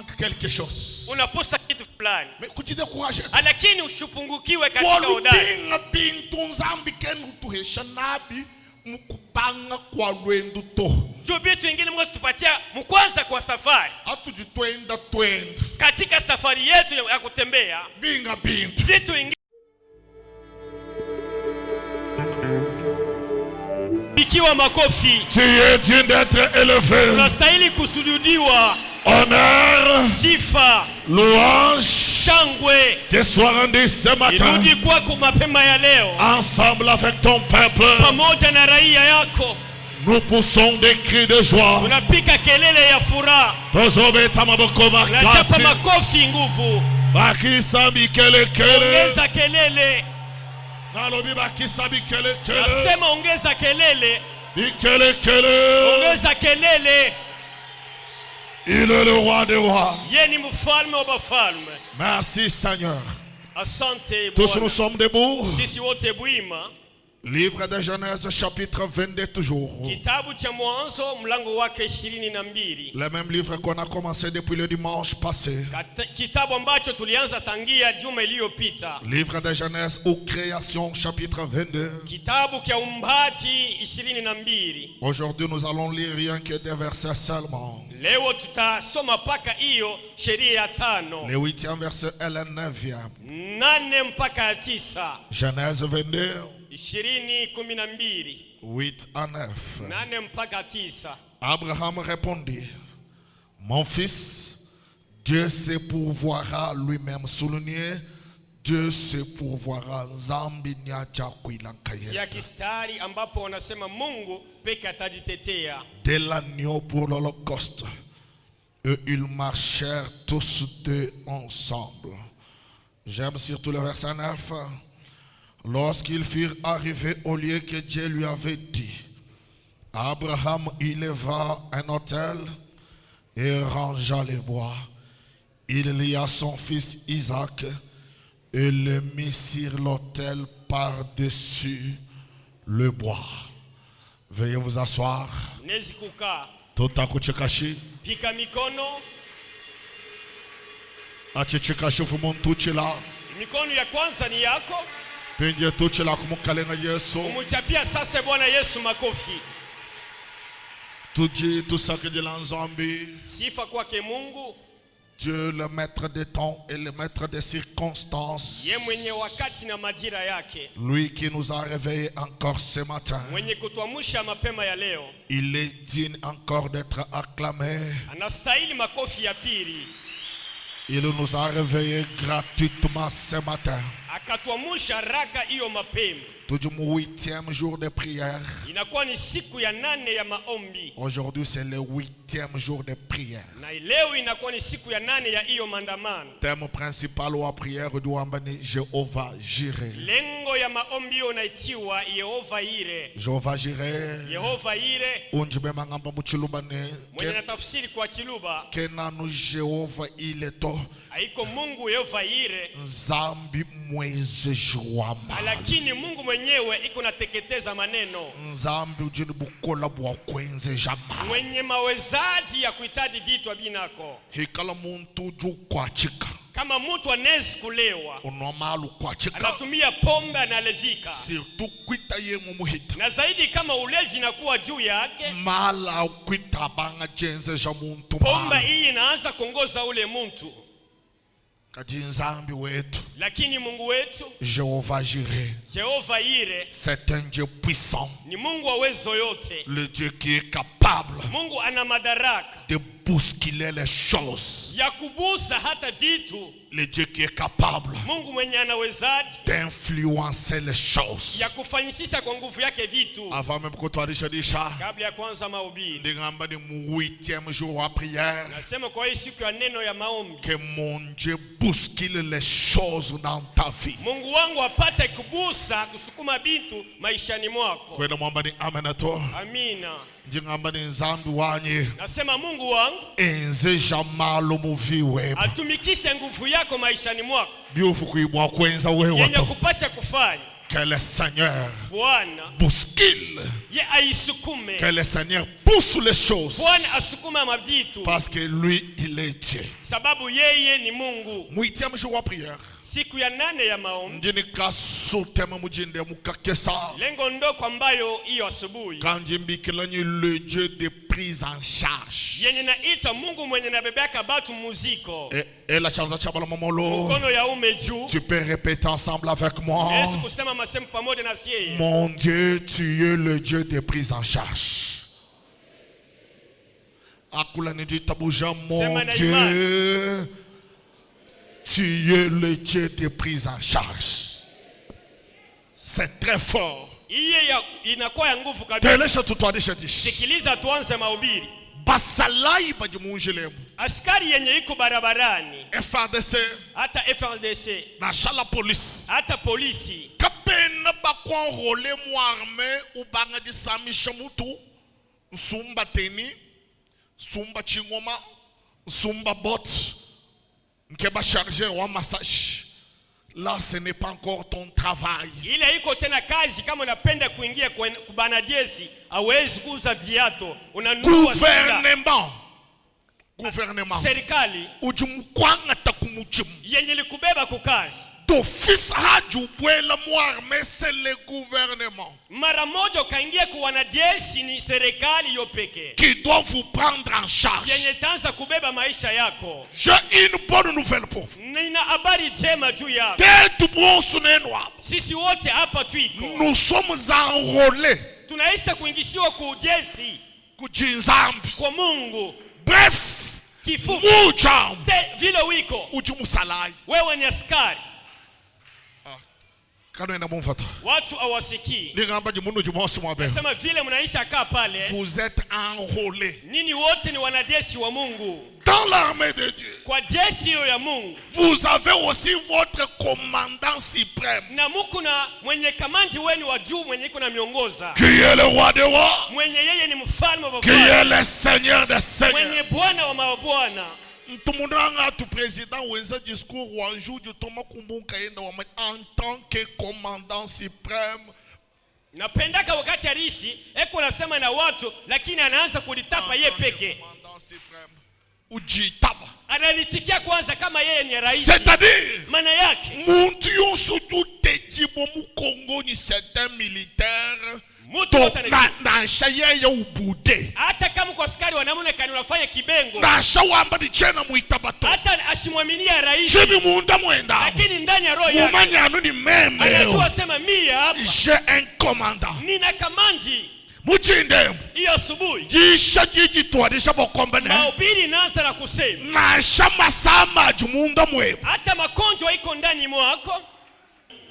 manque quelque chose. Unaposa kitu fulani. Mais kuti décourager. Lakini ushupungukiwe katika udai. Walupinga bintu nzambi kenu tuhesha nabi mukupanga kwa lwendu to. Juu bitu ingine Mungu tupatia mkwanza kwa safari. Hatujitwenda. Katika safari yetu ya kutembea. Binga bintu. Vitu ingine. Pikiwa makofi. Tu es digne d'être élevé. Unastahili kusujudiwa. Honneur. Sifa. Louange. Shangwe. Te soit rendu ce matin. Irudi kwako mapema ya leo. Ensemble avec ton peuple. Pamoja na raia yako. Nous poussons des cris de joie. Unapika kelele ya furaha. Tozobeta maboko makasi. Unachapa makofi nguvu. Bakisa bikele kele. Ongeza kelele. Nalobi bakisa bikele kele. Nasema ongeza kelele. Bikele kele. Ongeza kelele. Il est le roi des rois. Yeye ni mfalme wa wafalme. Merci Seigneur. Asante Bwana. Tous nous sommes debout. Sisi wote buima. Livre de Genèse chapitre 22 toujours. Kitabu cha Mwanzo mlango wake 22. Le même livre qu'on a commencé depuis le dimanche passé. Kitabu ambacho tulianza tangia juma iliyopita. Livre de Genèse ou création chapitre 22. Kitabu cha Uumbaji 22. Aujourd'hui nous allons lire rien que des versets seulement. Leo tutasoma paka hiyo sheria ya 5. Le 8e verset et le 9e. 8 mpaka 9. Genèse 22. 20:12. 8 à 9. 8 mpaka 9. Abraham répondit, mon fils, Dieu se pourvoira lui-même. Souligné, Dieu se pourvoira. Zambi nyacha kuilankaya. Ya kistari ambapo wanasema Mungu peke atajitetea. De l'agneau pour l'holocauste. Et ils marchèrent tous deux ensemble. J'aime surtout le verset 9. Lorsqu'ils furent arrivés au lieu que Dieu lui avait dit, Abraham éleva un autel et rangea les bois. Il lia son fils Isaac et le mit sur l'autel par-dessus le bois. Veuillez vous asseoir. Tutakuchekashi. Pika mikono. Achichekashi fumuntuchila. Mikono ya kwanza ni yako. Penye tuchila kumukalenga Yesu. Umuchapia sasa Bwana Yesu makofi. Tuji tusake de l'anzambi. Sifa kwake Mungu. Dieu le maître des temps et le maître des circonstances. Ye mwenye wakati na majira yake. Lui qui nous a réveillés encore ce matin. Mwenye kutuamsha mapema ya leo. Il est digne encore d'être acclamé. Anastahili makofi ya pili. Il nous a réveillés gratuitement ce matin. Akatuamsha raka hiyo mapema. Toujours 8e jour de prière. Inakuwa ni siku ya 8 ya maombi. Aujourd'hui c'est le 8e jour de prière. Na leo inakuwa ni siku ya 8 ya hiyo maandamano. Thème principal wa prière duambani Jehovah Jireh. Lengo ya maombi unaitiwa Yehova Ire. Jehovah Jireh. Yehova Ire. Unjibe mangamba muchilubane. Mwenye natafsiri kwa Chiluba. Kenanu Jehovah ileto. Haiko Mungu Yehova Ire. Nzambi mweze jwamba. Lakini Mungu mwenyewe iko nateketeza maneno. Nzambi ujini bukola bwa kwenze jama. Mwenye mawezaji ya kuhitaji vitu binako. Hikala muntu ju kwa chika. Kama mtu anezi kulewa. Unomalu kwa chika. Anatumia pombe analevika. Surtout kwita ye mumuhita. Na zaidi kama ulevi inakuwa juu yake. Mala kwita banga jenze ja muntu. Pombe hii inaanza kuongoza ule mtu. Nzambi wetu. Lakini Mungu wetu Jehovah Jireh. Jehova Ire. C'est un Dieu puissant. Ni Mungu wa uwezo yote. Le Dieu qui est capable. Mungu ana madaraka. De bousculer les choses. Ya kubusa hata vitu. Le Dieu qui est capable. Mungu mwenye anawezaji. D'influencer les choses. Ya kufanyisha kwa nguvu yake vitu. Avant même que toi disha. Kabla ya kwanza mahubiri. Ndingamba ni 8e jour wa prière. Nasema kwa hii siku ya neno ya maombi. Que mon Dieu bouscule les choses dans ta vie. Mungu wangu apate kubusa kusukuma vitu maishani mwako. Kwenda mwamba ni amen to. Amina. Ndingamba ni nzambi wanye. Nasema Mungu wangu. Enze jamalo muvi webo. Atumikishe nguvu yako maishani mwako. Biofu kuibwa kwenza wewe. Yenye kupasha kufanya. Que le Seigneur Bwana bouscule. ye aisukume. Que le Seigneur pousse les choses. Bwana asukuma mavitu. Parce que lui, il est Dieu. Sababu yeye ni Mungu. 8e jour de prière. Siku ya 8 ya maombi. Ndini kasutema mujinde mukakesa. Lengo ndoko ambayo hiyo asubuhi. Kanjimbi kilani le Dieu de prise en charge. Yenye naita Mungu mwenye nabebeka batu muziko. Et la chanza chabala mamolo. Mkono ya ume juu. Tu peux répéter ensemble avec moi. Yesu kusema masemu pamoja na siye. Mon Dieu, tu es le Dieu de prise en charge. Akula nidi tabuja, mon Dieu, tu es le Dieu de prise en charge. C'est très fort. Inakuwa ya nguvu kabisa. Telesha tutwadisha dishi. Sikiliza tuanze mahubiri. Basalai bajimunjelemu. Askari yenye iko barabarani. FARDC. Hata FARDC. Na shala police. Hata polisi. Kapena bakwa role mu armée ou banga di samisha mutu. Nsumba teni. Nsumba chingoma. Nsumba bot. Nkeba charger wa massage. Là, ce n'est pas encore ton travail. Ile iko tena kazi kama unapenda kuingia kubana jesi, hawezi kuuza viato, unanunua gouvernement. Gouvernement. Serikali ujumukwanga takumuchimu. Yenye likubeba kukazi. D'office hajubwela muarme, c'est le gouvernement. Mara moja ukaingia kwa wanajeshi ni serikali yopeke. Qui doit vous prendre en charge. Yenye tanza kubeba maisha yako. J'ai une bonne nouvelle pour vous. Nina habari njema juu yako. Sisi wote hapa tuiko. Nous sommes enrôlés. Tunaisha kuingishiwa kwa ujesi. Kujinzambi. Kwa Mungu. Bref. Kifupi. Mujambi. Vile wiko. Ujumusalai. Wewe ni askari. Watu awasikii. Nasema vile mnaisha kaa pale. Vous êtes enrôlés. Nini wote ni wanajeshi wa Mungu. Dans l'armée de Dieu. Kwa jeshi hiyo ya Mungu. Vous avez aussi votre commandant suprême. Na muko na mwenye kamandi wenu wa juu mwenye iko na miongoza. Qui est le roi des rois. Mwenye yeye ni mfalme wa Qui est le seigneur des seigneurs. Mwenye bwana wa mabwana. Ntumundanga tu président wenza discours wa jour du Thomas Kumbunka yenda wa en tant que commandant suprême. Napendaka wakati arishi eko nasema na watu lakini anaanza kulitapa yeye peke. Commandant suprême. Ujitaba. Analitikia kwanza kama yeye ni rais. C'est-à-dire maana yake muntu yosu tutetibo mu Congo ni certain militaire. Na shaye ya ubude. Hata kama kwa askari wanamuna kani unafanya kibengo. Na shawamba di chena muitabato. Hata ashimwaminia rais. Jibi muunda muenda. Lakini ndani ya roho yake. Mumanya anu ni meme. Anajua sema mimi hapa. J'ai un commandant. Nina kamandi. Muchinde. Iyo asubuhi. Jisha jiji tuadisha bokombene. Mahubiri inaanza na kusema. Na shama sama jumuunda mwe. Hata makonjwa iko ndani mwako.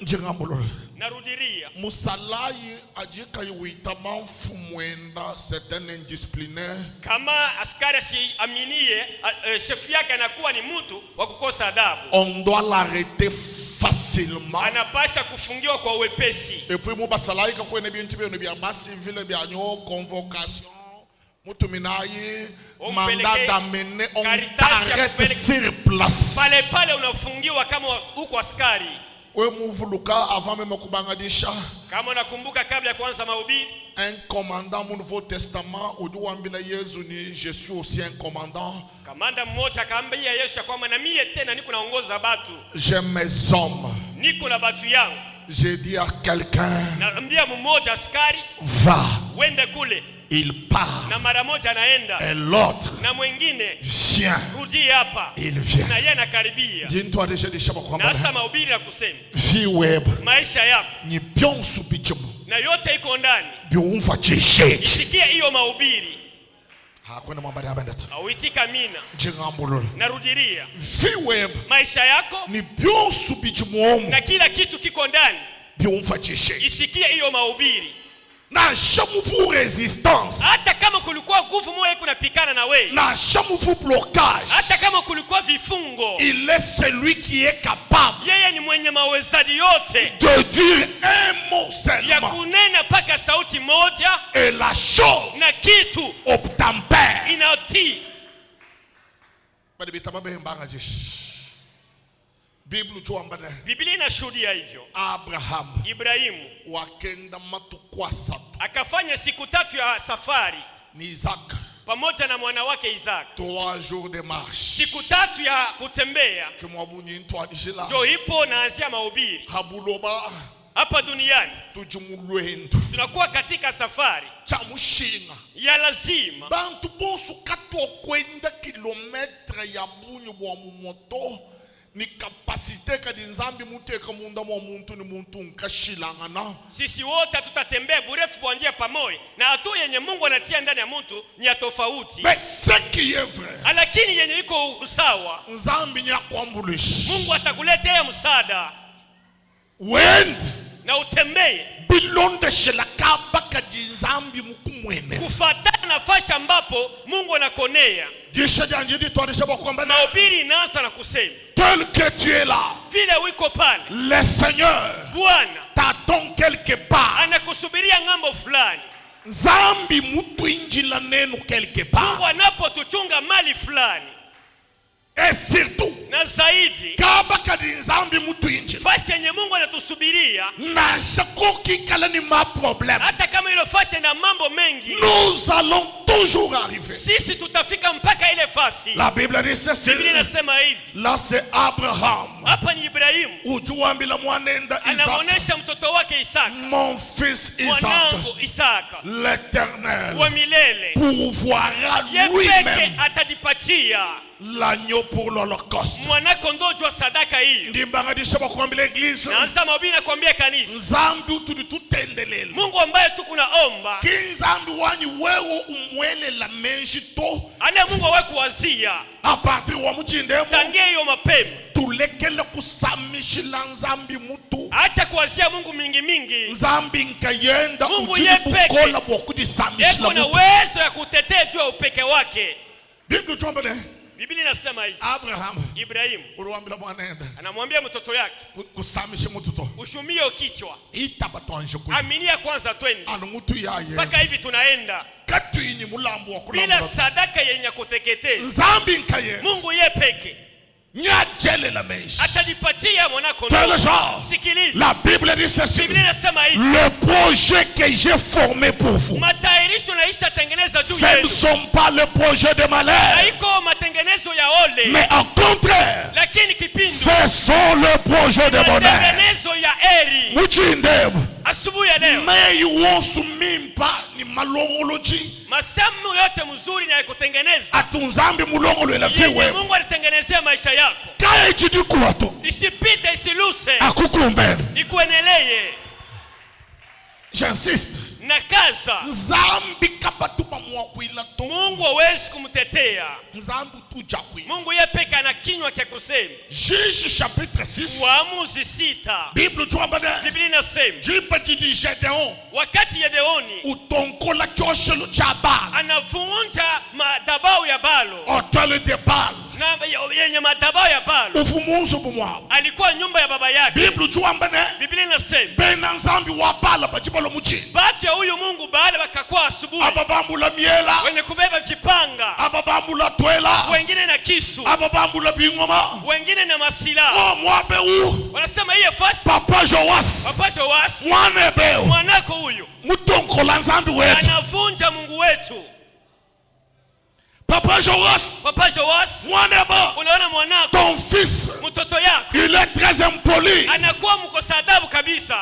Njingambulo. Narudiria. Musalai ajika yuitama fumwenda certain indisciplinaire. Kama askari si aminie chef yake anakuwa ni mtu wa kukosa adabu. On doit l'arrêter facilement. Anapasha kufungiwa kwa wepesi. Et puis mubasalai ka kwene bintu bino bya basi vile bya nyo convocation. Mutuminayi mandat d'amener on t'arrête sur place. Pale pale unafungiwa kama uko askari. We muvuluka avant même kubangadisha. Kama unakumbuka kabla ya kuanza mahubiri. Un commandant mu Nouveau Testament uduambila Yesu ni je suis aussi un commandant. Kamanda mmoja akaambia Yesu kwamba na mimi tena niko naongoza batu. J'ai mes hommes. Niko na batu yangu. J'ai dit à quelqu'un. Naambia mmoja askari. Va. Wende kule. Il part. Na mara moja anaenda. Et l'autre. Na mwingine. Vient. Rudi hapa. Il vient. Na yeye anakaribia. Jinto deja deixa kwa na sasa mahubiri na kusema. Vi web. Maisha yako. Ni byonsu bichimo. Na yote iko ndani. Byumva chishe. Isikia hiyo mahubiri. Hakwenda mambari abandata. Auitika mina. Jingambulo. Narudiria. Vi web. Maisha yako. Ni byonsu bichimo. Na kila kitu kiko ndani. Byumva chishe. Isikia hiyo mahubiri. Na shamufu resistance. Hata kama kulikuwa nguvu moja iko napikana na wewe. Na shamufu blocage. Hata kama kulikuwa vifungo. Il est celui qui est capable. Yeye ni mwenye mawezaji yote. De dire un mot seulement. Ya kunena paka sauti moja. Et la chose. Na kitu. Obtempère. Inatii. Badi bitama be mbanga jeshi. Bible tuambane. Biblia inashuhudia hivyo. Abraham. Ibrahimu. Wakenda matukwasa. Akafanya siku 3 ya safari. Ni Isaac. Pamoja na mwana wake Isaac. 3 jours de marche. Siku 3 ya kutembea. Jo ipo naanzia mahubiri. Habuloba. Hapa duniani. Tujumulwendu. Tunakuwa katika safari. Chamushinga. Ya lazima. Bantu bonsu kato kwenda kilometre ya bunyu bwa mumoto. Ni kapasite kadi nzambi muteka munda mwa muntu ni muntu nkashilangana. Sisi wote tutatembea burefu kwa njia pamoja na hatu yenye Mungu anatia ndani ya mtu ni ya tofauti. Mais ce qui est vrai. Lakini yenye iko usawa. Nzambi ni akwambulishi. Mungu atakuletea msaada. Wend. Na utembee. Bilonde shelakaba kadi nzambi mukumwene. Kufatana nafasi ambapo Mungu anakonea. Disha janjidi tuadisha bakwamba na. Mahubiri inaanza na kusema. Tel que tu es là. Vile wiko pale. Le Seigneur. Bwana. T'attend quelque part. Anakusubiria ngambo fulani. Zambi mutu injila nenu quelque part. Mungu anapotuchunga mali fulani. Et surtout. Na zaidi. Kaba kadi zambi mutu injila. Fasi yenye Mungu anatusubiria. Na shakoki kala ni ma problème. Hata kama ilo fasi na mambo mengi. Nous allons toujours arriver. Sisi tutafika mpaka ile fasi. La Bible dit ceci. Biblia inasema hivi. Là c'est Abraham. Hapa ni Ibrahimu. Ujuambila mwanenda Isaac. Anaonesha mtoto wake Isaac. Mon fils Isaac. Mwanangu Isaac. L'Éternel. Wa milele. Pourvoira lui-même. Atadipatia. L'agneau pour l'Holocauste. Mwana kondoo jwa sadaka hii. Ndimbangadisha bakwambia l'église. Naanza mahubiri na kuambia kanisa. Nzambi tutendelele. Mungu ambaye tukunaomba. Kinzambi wani wewe umwele la menshi to. Ane Mungu awe kuwazia. A partir wa mchindemo. Tangia hiyo mapema. Tulekele kusamishila nzambi mutu. Acha kuwazia Mungu mingi mingi. Nzambi nkayenda ujibu kola bokudisamishila mutu. Eko na uwezo ya kutetea juu ya upeke wake. Biblia tuambane. Biblia inasema hivi. Abraham. Ibrahimu. Uruambila mwanenda. Anamwambia mtoto yake. Kusamisha mtoto. Ushumie kichwa. Itabatonje kuli. Aminia kwanza twende. Anu mtu yaye. Paka hivi tunaenda. Katu ini mulambo wa kulamba. Bila sadaka yenye kuteketeza. Nzambi nkaye. Mungu ye peke. Nyajele la menshi. Atadipatia mwanako. Sikiliza. La Bible dit ceci. Biblia inasema hivi. Le projet que j'ai formé pour vous. Matayarisho naisha tengeneza juu yenu. Ce ne sont pas le projet de malheur. Haiko matengenezo ya ole. Mais au contraire. Lakini kipindu. Ce sont le projet de bonheur. Matengenezo ya eri. Muchindebo. Asubuhi ya leo. Mais yuonsu mimpa ni malongoloji. Masamu yote mzuri na kutengeneza. Atunzambi mulongolo ila fiwe. Mungu alitengenezea maisha yako. Kaya chidi kuwato. Isipite isiluse. Akukumbele. Ikueneleye. J'insiste. Nakaza. Nzambi kapatuma mwakwila to. Mungu hawezi kumtetea. Nzambi tujakwi. Mungu yeye peke ana kinywa cha kusema. Juge chapitre 6. Waamuzi 6. Bible tuambana. Biblia inasema. Jipa jiji Gedeon. Wakati Gedeoni utonkola choshelo cha Baal. Anavunja madhabahu ya Baalo. Hôtel de Baal. Na yenye madhabahu ya Baalo. Ufumuzo bumwao. Alikuwa nyumba ya baba yake. Bible tuambana. Biblia inasema. Bena nzambi wa Baal bajibalo muchi. Bati ya huyu Mungu Baal wakakuwa asubuhi. Ababambula miela. Wenye kubeba vipanga. Ababambula twela. Wengine na kisu. Ababambula bingoma. Wengine na masila. Oh mwabe u. Wanasema hiyo fasi. Papa Joas. Papa Joas. Mwanebeo. Mwanako huyu. Mutonkola nzambi wetu. Anavunja Mungu wetu. Papa Joas. Papa Joas. Mwaneba. Unaona mwanako. Ton fils. Mtoto yako. Il est très impoli. Anakuwa mkosa adabu kabisa.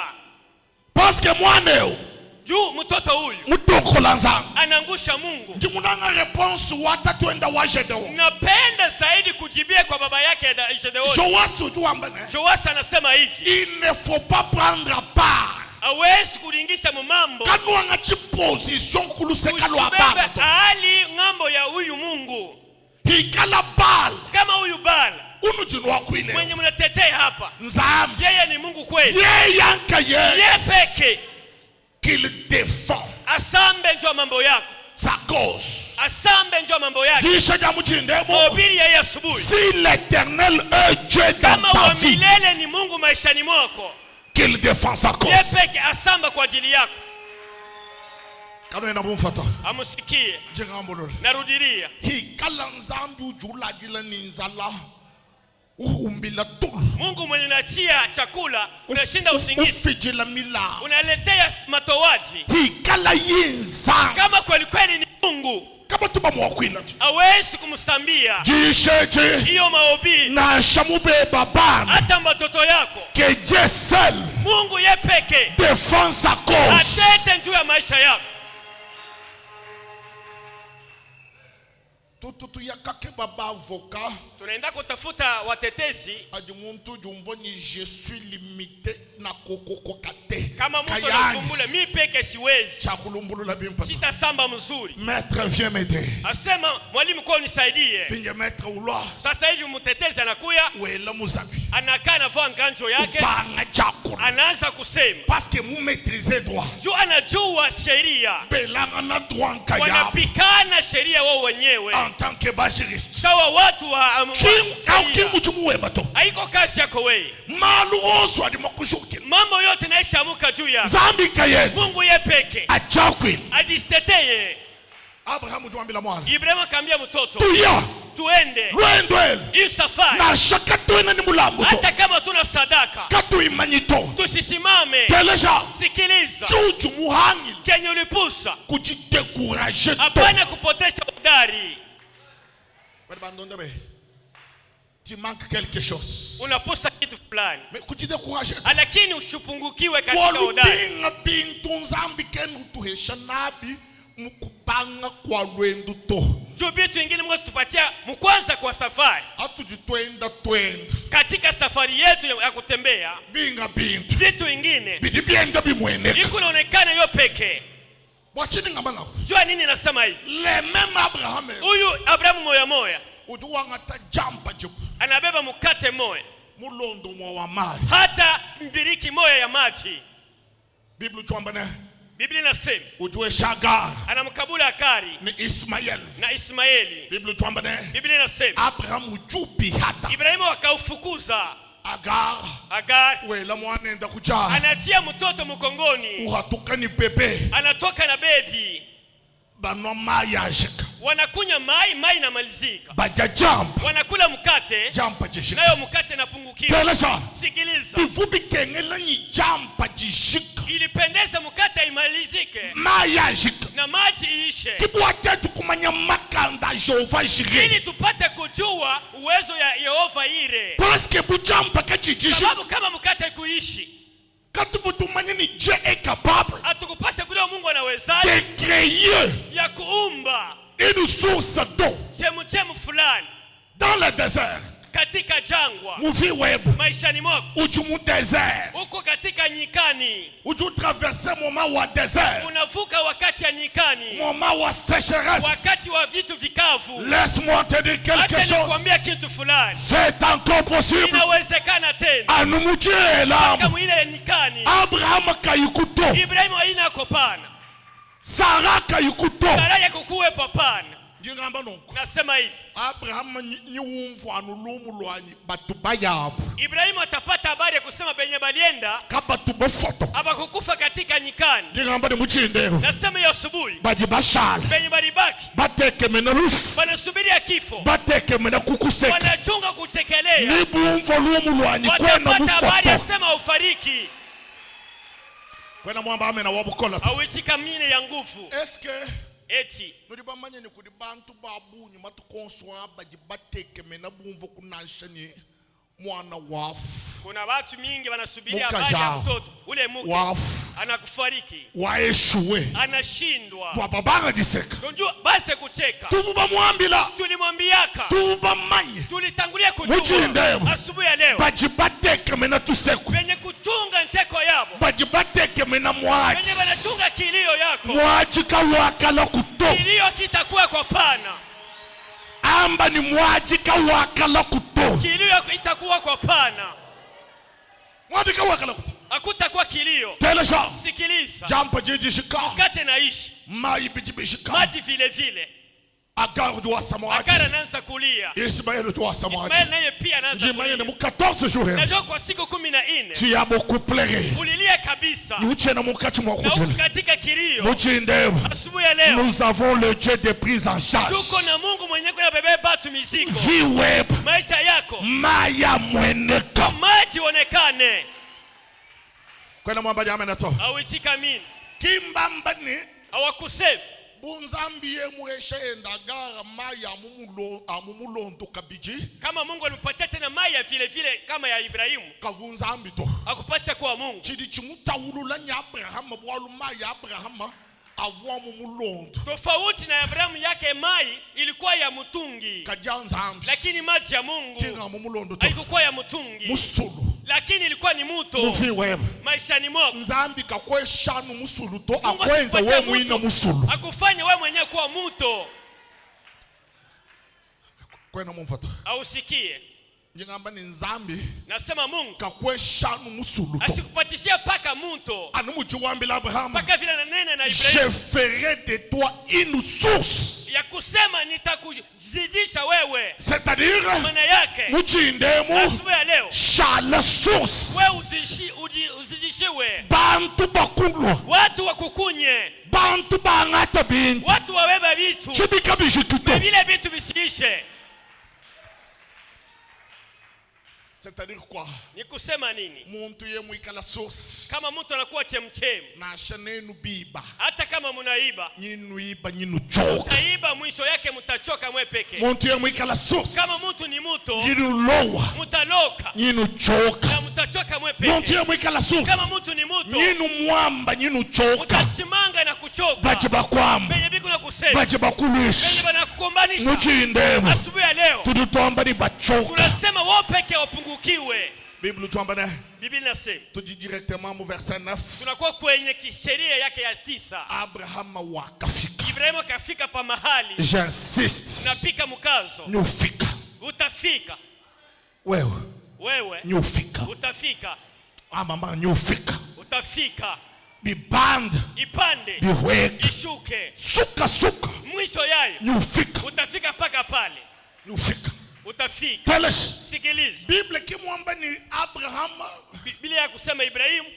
Parce que mwaneo. Juu mtoto huyu. Mutonkola nzambi. Anangusha Mungu. Ndimunanga réponse watatuenda wa Gedeon. Napenda zaidi kujibia kwa baba yake Gedeon. Joas ujuambane. Joas anasema hivi. Il ne faut pas prendre part. Hawezi kulingisha mambo. Kanuanga chiposition kulusekalo abana. Hali ngambo ya huyu Mungu. Hikala Baal. Kama huyu Baal. Unujinwa kwile. Mwenye mnatetea hapa. Nzambi. Yeye ni Mungu kweli. Yeye yanka yeye. Yeye peke. Qu'il défend. Asambe njoo mambo yako. Sa cause. Asambe njoo mambo yako. Jisha jamu chindemo. Mahubiri ya asubuhi. Si l'Éternel est Dieu dans ta vie. Kama wa milele ni Mungu maishani mwako. Qu'il défend sa cause. Yeye peke asamba kwa ajili yako. Kano ena bumfata. Amusikie. Jenga mbolo. Narudiria. Hikala nzambi ujula gila ninzala. Mungu mwenye unachia chakula, unashinda usingizi, unaletea matowaji. Kama kweli kweli ni Mungu, hawezi kumsambia hiyo maobi hata matoto yako. Mungu ye peke atete juu ya maisha yako. Tunaenda kutafuta watetezi. Kama mtu anafumbula, mimi peke siwezi, sitasamba mzuri. Maître, viens m'aider. Asema mwalimu kwa unisaidie. Sasa hivi mtetezi anakuya, anakaa na vua nganjo yake, anaanza kusema parce que vous maîtrisez droit. Juu anajua sheria, wanapikana sheria wao wenyewe en tant que bashiriste. Sawa watu wa haiko kazi yako wewe. Mambo yote naishamuka juu ya Mungu ye peke adisteteye. Ibrahim akamwambia mtoto, tuende hii safari, hata kama tuna sadaka tusisimame. Sikiliza kenye ulipusa, hapana kupotesha udari. Tu manques quelque chose. Unaposa kitu fulani, mais kuti décourager, lakini ushupungukiwe katika udari. Mukupanga kwa lwendo to. Juu vitu vingine Mungu tupatia mkwanza kwa safari. Atujitwenda katika safari yetu ya kutembea. Binga bintu. Vitu vingine bidibienda bimweneka. Iko naonekana yo peke. Wachini ngambana. Jua nini nasema hivi? Le même Abraham. Huyu Abrahamu moya. Uduwanga ta jampa jibu. Anabeba mkate moya. Mulondo mwa wa maji. Hata mbiriki moya ya maji. Biblia inasema ujue Shagar anamkabula Akari ni Ismael na Ismaeli. Biblia inasema Abraham ujupi hata Ibrahimu akaufukuza Agar wela mwana enda kujaa, anatia mtoto mkongoni, uhatukani bebe, anatoka na bebi, banwa mai ajika, wanakunya mai na malizika, baja jump, wanakula mkate, jump jishika, nayo mkate napungukiwa. Teleza, sikiliza, ifubi kengela ni jump jishika, ilipendeza mkate imalizike, mai ajika, na maji iishe, kibuate tukumanya makanda Jehova jire, ili tupate kujua uwezo ya Yehova ire, paske bu jump kajijisha, sababu kama mkate kuishi katufutumanya ni je est capable, atukupase kule Mungu anawezaje de créer ya kuumba une source d'eau chemu fulani dans le désert, katika jangwa. Muvi webu maishani mwako ujumu désert, uko katika nyikani, uju traverser moment wa désert, unavuka wakati ya nyikani, moment wa sécheresse, wakati wa vitu vikavu. Laisse-moi te dire quelque chose, nikwambia kitu fulani, c'est encore possible, inawezekana tena. Anumuchie la kama ile nyikani, Abraham kayukuto, Ibrahimu haina kopana, Sara kayukuto, Sara yako kuwe popana. Ngamba noko nasema hivi, Abraham ni umvu anulumu lwanyi batuba yabo, Ibrahimu atapata habari ya kusema benye balienda kabatu bofoto abakukufa katika nyikani. Ngamba ni muchindero, nasema ya asubuhi baji bashala benye balibaki bateke mena rufu, banasubiria kifo, bateke mena kukuseka, wanachunga kuchekelea, ni bumvu lumu lwanyi kwena mufoto, habari ya sema ufariki kwena mwamba amena wabukola awichika mine ya nguvu. Eske eti nuribamanye ni kudi bantu babunyu matukonswa baji bateke mena bumvu kunashani mwana wafu. Kuna watu mingi wanasubiria habari ya mtoto ule muke anakufariki, waeshuwe, anashindwa, wababanga jiseka, tunjua base kucheka, tububa mwambila, tulimwambiaka, tububa manye, tulitangulia kujua asubuhi ya leo bajibateke mena tuseku, wenye kutunga ncheko yabo, bajibateke mena mwaji, wenye wanatunga kilio yako, mwaji kawakala kuto, kilio kitakuwa kwa pana, amba ni mwaji kawakala kuto, kilio yako itakuwa kwa pana, mwaji kawakala kuto, hakutakuwa kilio. Teleza, sikiliza, jampa jiji shika, mkate naishi, mai bijibishika, maji vile vile, Agar doit samouaji. Agar anaanza kulia. Ismaël doit samouaji. Ismaël naye pia anaanza kulia. Ndiye 14 jours. Najua kwa siku 14. Tu as beaucoup pleuré. Ulilia kabisa. Uchena mukati mwa kujela. Na katika kilio. Muchindebo. Asubuhi ya leo. Nous avons le Dieu de prise en charge. Tuko na Mungu mwenye kunabebea batu mizigo. Viweb. Maisha yako. Maya mweneka. Maji onekane. Kwenda mwamba jamani nato. Awichika mini. Kimbambani. Hawakusema. Bunzambiye muesha endagara maya amumulondo kabiji. Kama Mungu alimpatia tena maya vile vile kama ya Ibrahimu. Kavunzambi to. Akupasha kwa Mungu. Chidi chimutawulula nya Abraham bwalu maya Abraham avwa mumulondo. Tofauti na Abrahamu yake mai ilikuwa ya mutungi. Kajanzambi. Lakini maji ya Mungu kina mumulondo to. Haikuwa ya mutungi. Musulu. Lakini ilikuwa ni muto. Mufiwe. Maisha ni mwako. Nzambi kakweshanu musulu to akwenza we mwina musulu. Akufanya we mwenyewe kuwa muto. Kwena mumfato. Ausikie. Njengamba ni Nzambi. Nasema Mungu kakweshanu musulu to. Asikupatishia paka muto. Anumujuwambi la Abraham. Paka vile na nene na Ibrahim. Je ferai de toi une source. Ya kusema nitakuzidisha wewe. C'est-à-dire maana yake mujindemu asubuhi ya leo shala source wewe uzidishiwe bantu bakulwa watu wakukunye bantu bangata bintu watu wabeba vitu chibika bishikito vile vitu visiishe. C'est-à-dire quoi? Ni kusema nini? Muntu ye muikala source. Kama mtu anakuwa chemchem. Na shanenu biba. Hata kama munaiba. Nyinu iba nyinu choka. Mutaiba mwisho yake mutachoka mwe peke. Muntu ye muikala source. Kama mtu ni muto. Nyinu lowa. Mutaloka. Nyinu choka. Na mutachoka mwe peke. Muntu ye muikala source. Kama mtu ni muto. Nyinu mwamba nyinu choka. Mutasimanga na kuchoka. Bajiba kwamba. Benye biku na kusema. Bajiba kulishi. Benye bana kukombanisha. Mujindemu. Asubuhi ya leo. Tudutomba ni bachoka. Tunasema wao peke wapungukiwe. Bible tuambane. Biblia inasema. Tuji directement mu verset 9. Tunakuwa kwenye kisheria yake ya 9. Abraham wakafika. Ibrahimu kafika pa mahali. J'insiste. Tunapika mkazo. Nyufika. Utafika. Wewe. Nyufika. Utafika. Mama nyufika. Utafika. Bibanda. Ipande. Biweka. Ishuke. Suka. Mwisho yayo. Nyufika. Utafika paka pale. Nyufika. Utafika. Telesh. Sikiliza. Biblia kimwamba ni Abraham. Biblia ya kusema Ibrahimu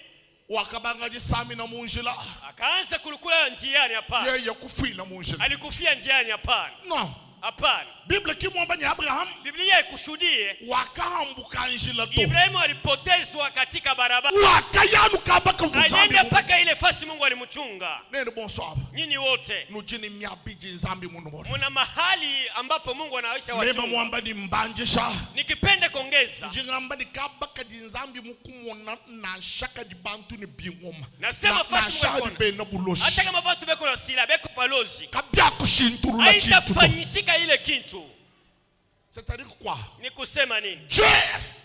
wakabangaji sami na munjila. Akaanza kulukula njiani hapana. Yeye kufila munjila. Alikufia njiani hapana. No. Hapana. Biblia kimwamba ni Abraham. Biblia ikushuhudie wakahambuka njila to. Ibrahimu alipotezwa katika barabara. Wakayanuka mpaka vuzami. Alienda mpaka ile fasi Mungu alimchunga. Nene bonsoir. Nyinyi wote. Nujini miabiji nzambi munu moro. Muna mahali ambapo Mungu anaisha watu. Mema mwamba ni mbanjisha. Nikipende kongeza. Njingamba ni kabaka di nzambi mukumona na shaka di bantu ni bingoma. Nasema fasi Mungu. Hata kama watu beko na sila beko palozi. Kabia kushinturu na chintu. Haitafanyishika ile kintu. C'est-à-dire quoi? Ni kusema nini? Dieu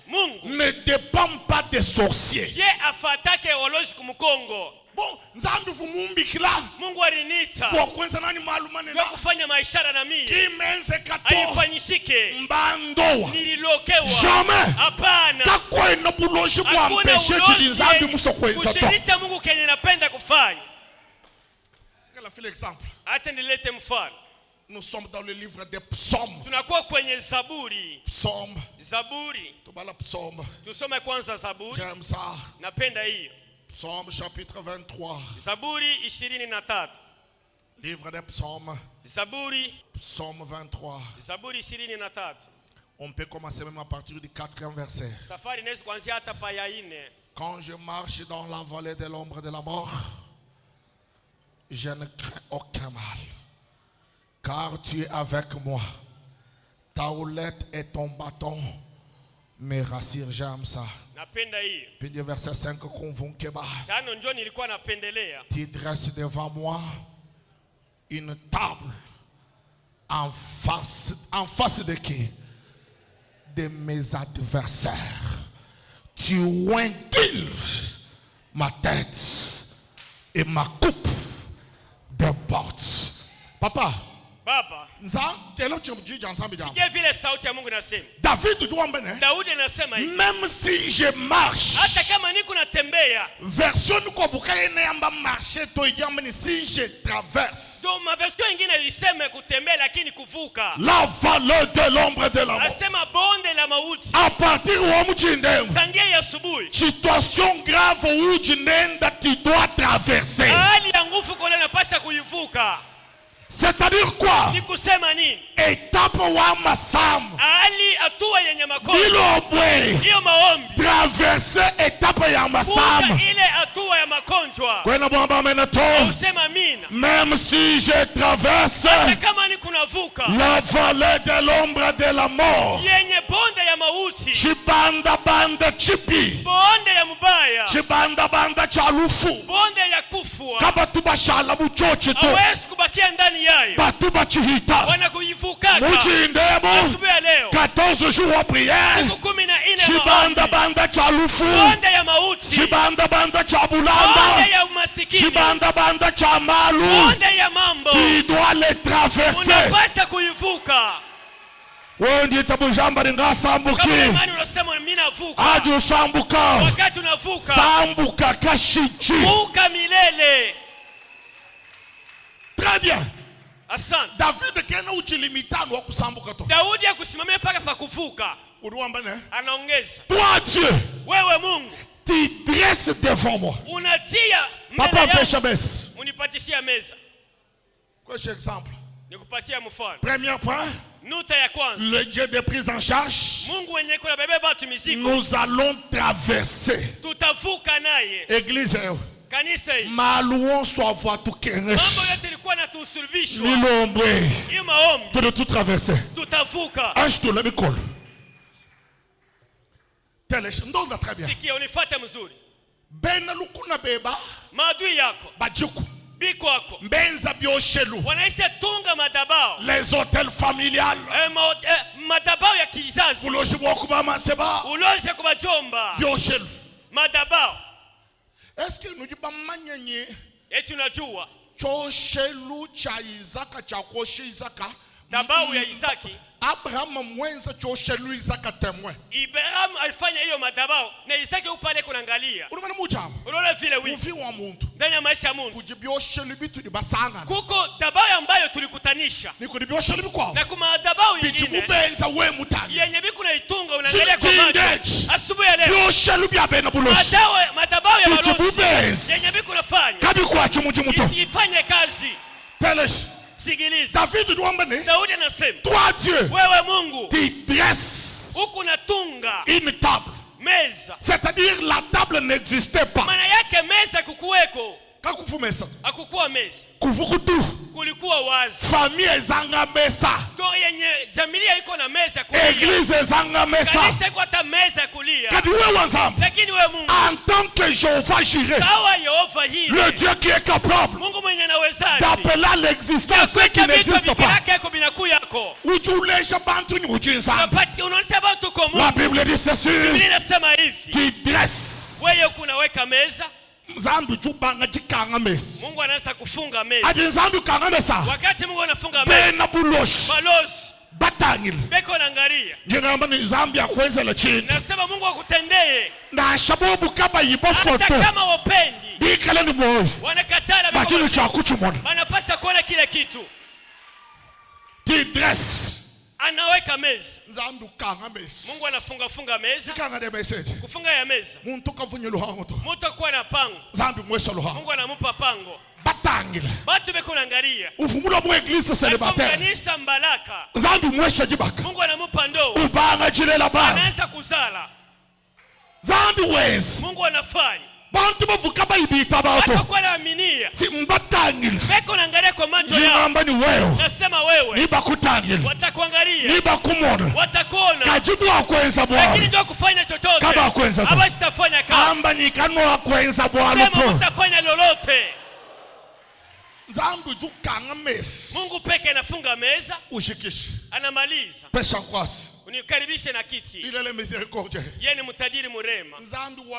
Mungu ne dépend pas des sorciers. Ye afatake olozi kumukongo. Bon, nzambi vumumbikila. Mungu alinita. Kwa kwenza nani malumane na. Kwa kufanya maishara na mimi. Kimenze kato. Alifanyishike. Mbandoa. Nililokewa. Jamais. Hapana. Kakwe na buloji kwa mpeshe chidi nzambi muso kwenza to. Kushirisha Mungu kenye napenda kufanya. Quel est l'exemple? Acha nilete mfano. Nous sommes dans le livre des psaumes. Tunakuwa kwenye Zaburi. Psaume. Zaburi. Tubala psaume. Tusome kwanza Zaburi. J'aime ça. Napenda hiyo. Psaume chapitre 23. Zaburi 23. Livre des psaumes. Zaburi. Psaume 23. Zaburi 23. On peut commencer même à partir du 4e verset. Safari inaweza kuanzia hata pa ya 4. Quand je marche dans la vallée de l'ombre de la mort, je ne crains aucun mal. Car tu es avec moi. Ta houlette et ton bâton me rassurent. J'aime ça. Napenda hiyo. Puis le verset 5 convonkeba. Tano ndio nilikuwa napendelea. Tu dresses devant moi une table en face de qui? De mes adversaires. Tu ointilles ma tête et ma coupe déborde. Papa, Baba, sikia vile sauti ya Mungu inasema. Daudi anasema hivi, même si je marche, hata kama niko natembea. Version ko bukale yamba marcher to yamba si je traverse. So ma version nyingine iseme kutembea lakini kuvuka. La vallée de l'ombre de la mort. Asema bonde la mauti. À partir wa mchindemo. Tangia ya asubuhi. Situation grave où tu dois traverser. Hali ya nguvu kwa unapaswa kuivuka. C'est-à-dire quoi? Étape wa masamu. Ali atua yenye makosa. Hiyo maombi. Traverser étape ya masamu. Ile atua ya magonjwa. Kwenda baba menato. Usema amina. Même si je traverse kama ni kunavuka la vallée de l'ombre de la mort. Yenye bonde ya mauti. Chibanda banda chipi. Bonde ya mubaya. Chibanda banda chalufu. Bonde ya kufua. Kaba tubashala buchoche to. Hawezi kubakia ndani yayo. Batuba chihita. Wanakuivuka. Muchindemo. Asubuhi ya leo. 14 jours à prière. Chibanda banda chalufu. Bonde ya mauti. Chibanda banda chabulanda. Bonde ya umasikini. Chibanda banda chamalu. Bonde ya mambo. Tu dois les traverser. Unapaswa kuivuka. Wewe ndiye tabujamba lingasambuki. Kama imani unasema mimi navuka. Aje usambuka. Wakati unavuka. Sambuka kashiji. Vuka milele. Très bien. Asante. David kena uchilimitano wa kusambuka to. Daudi akusimamia paka pa kuvuka. Uruamba ne? Anaongeza. Toi Dieu. Wewe Mungu. Tu dresses devant moi. Unatia Papa pêche bes. Unipatishia meza. Quoi c'est exemple? Nikupatia mfano. Premier point. Nuta ya kwanza. Le Dieu de prise en charge. Mungu mwenye kuna bebe batu mizigo. Nous allons traverser. Tutavuka naye. Église. Kanisa hii. Malouon soit voir tout kenesh. Mambo yote ilikuwa na tusulubishwa. Nilombe. Hiyo maombi. Tu dois tout traverser. Tutavuka. Ange to la mikol. Telesh ndonga très bien. Sikia unifuate mzuri. Bena lukuna beba. Maadui yako. Bajuku. Biko wako. Mbenza bioshelu. Wanaisha tunga madabao. Les hôtels familiales. Madabao ya kizazi. Uloji mwakuba maseba. Uloji kubajomba. Bioshelu. Madabao. Est-ce que nous disons manyenye? Eti unajua. Choshelu cha Isaka cha koshe Isaka. Dabao ya Isaki. Abraham mwenza choshelu Isaka temwe. Abraham alifanya hiyo madabao na Isaki upale kunaangalia. Unaona mujambo? Unaona vile wivu. Ufi wa Mungu. Ndani ya maisha ya Mungu. Kujibioshelu bitu ni basanga. Kuko dabao ambayo tulikutanisha. Ni kujibioshelu bikwa. Na kuma dabao nyingine. Bichimubenza we mutali. Yenye biku na itunga unaangalia kwa macho. Asubuhi ya leo. Bioshelu bya bena buloshi. Madabao ya balozi. Yenye biku nafanya. Kabi kwa chimuji muto. Isifanye kazi. Telesh. Sigiliza. David duambane. Daudi anasema. Toi Dieu. Wewe Mungu. Tu dresses. Huku natunga. Une table. Meza. C'est-à-dire la table n'existait pas. Maana yake meza kukuweko. Kakufu mesa. Hakukuwa meza. Kuvukutu. Kulikuwa wazi. Famille ezanga mesa. Kwa yenye familia iko na meza kulia. Église ezanga mesa. Kanisa iko hata meza kulia. Kadi wewe wanzambe. Lakini wewe Mungu. En tant que Jéhovah Jireh. Sawa Yehova hii. Le Dieu qui est capable. Mungu mwenye anaweza. D'appeler à l'existence ce qui n'existe pas. Ujuleja bantu ni ujinza. Unaonesha bantu kwa Mungu. La Bible dit ceci. Biblia inasema hivi. Tu dresses. Wewe kunaweka meza. Zambi chubanga chikanga mesa. Mungu anaanza kufunga meza. Aje zambi kanga mesa. Wakati Mungu anafunga meza. Bena buloshi. Balozi. Batangile. Beko naangalia. Ngamba ni zambi akweza la chini. Nasema Mungu akutendee. Na shababu kaba yibo foto. Hata kama wapendi. Bikala ni moyo. Wanakatala biko. Bajini cha kuchumona. Wanapaswa kuona kile kitu. Tu dresses. Anaweka meza. Zambi kanga mesa. Mungu anafunga meza. Kanga de message. Kufunga ya meza. Muntu kavunye luhango to. Muntu kwa na pango. Zambi mwesha luhango. Mungu anamupa pango. Batangile. Batu beko naangalia. Ufumulo mwa église célibataire. Kanisa mbalaka. Zambi mwesha jibaka. Mungu anamupa ndoo. Ubanga jile la bana. Anaanza kuzala. Zambi wezi. Mungu anafanya. Bantu bavuka bayibita bato. Watu kwa naaminia. Si mbatangile. Beko naangalia kwa macho yao. Jingamba ni wewe. Nasema wewe. Niba kutangile. Watakuangalia. Niba kumona. Watakuona. Kajibu wakwenza bwana. Lakini ndio kufanya chochote. Kaba wakwenza. Aba sitafanya kazi. Amba nikano wakwenza bwana to. Sema utafanya lolote. Mungu peke anafunga meza. Ushikishe. Anamaliza. Pesha kwasi. Unikaribishe na kiti. Ile le miséricorde. Yeye ni mtajiri mrema. Mungu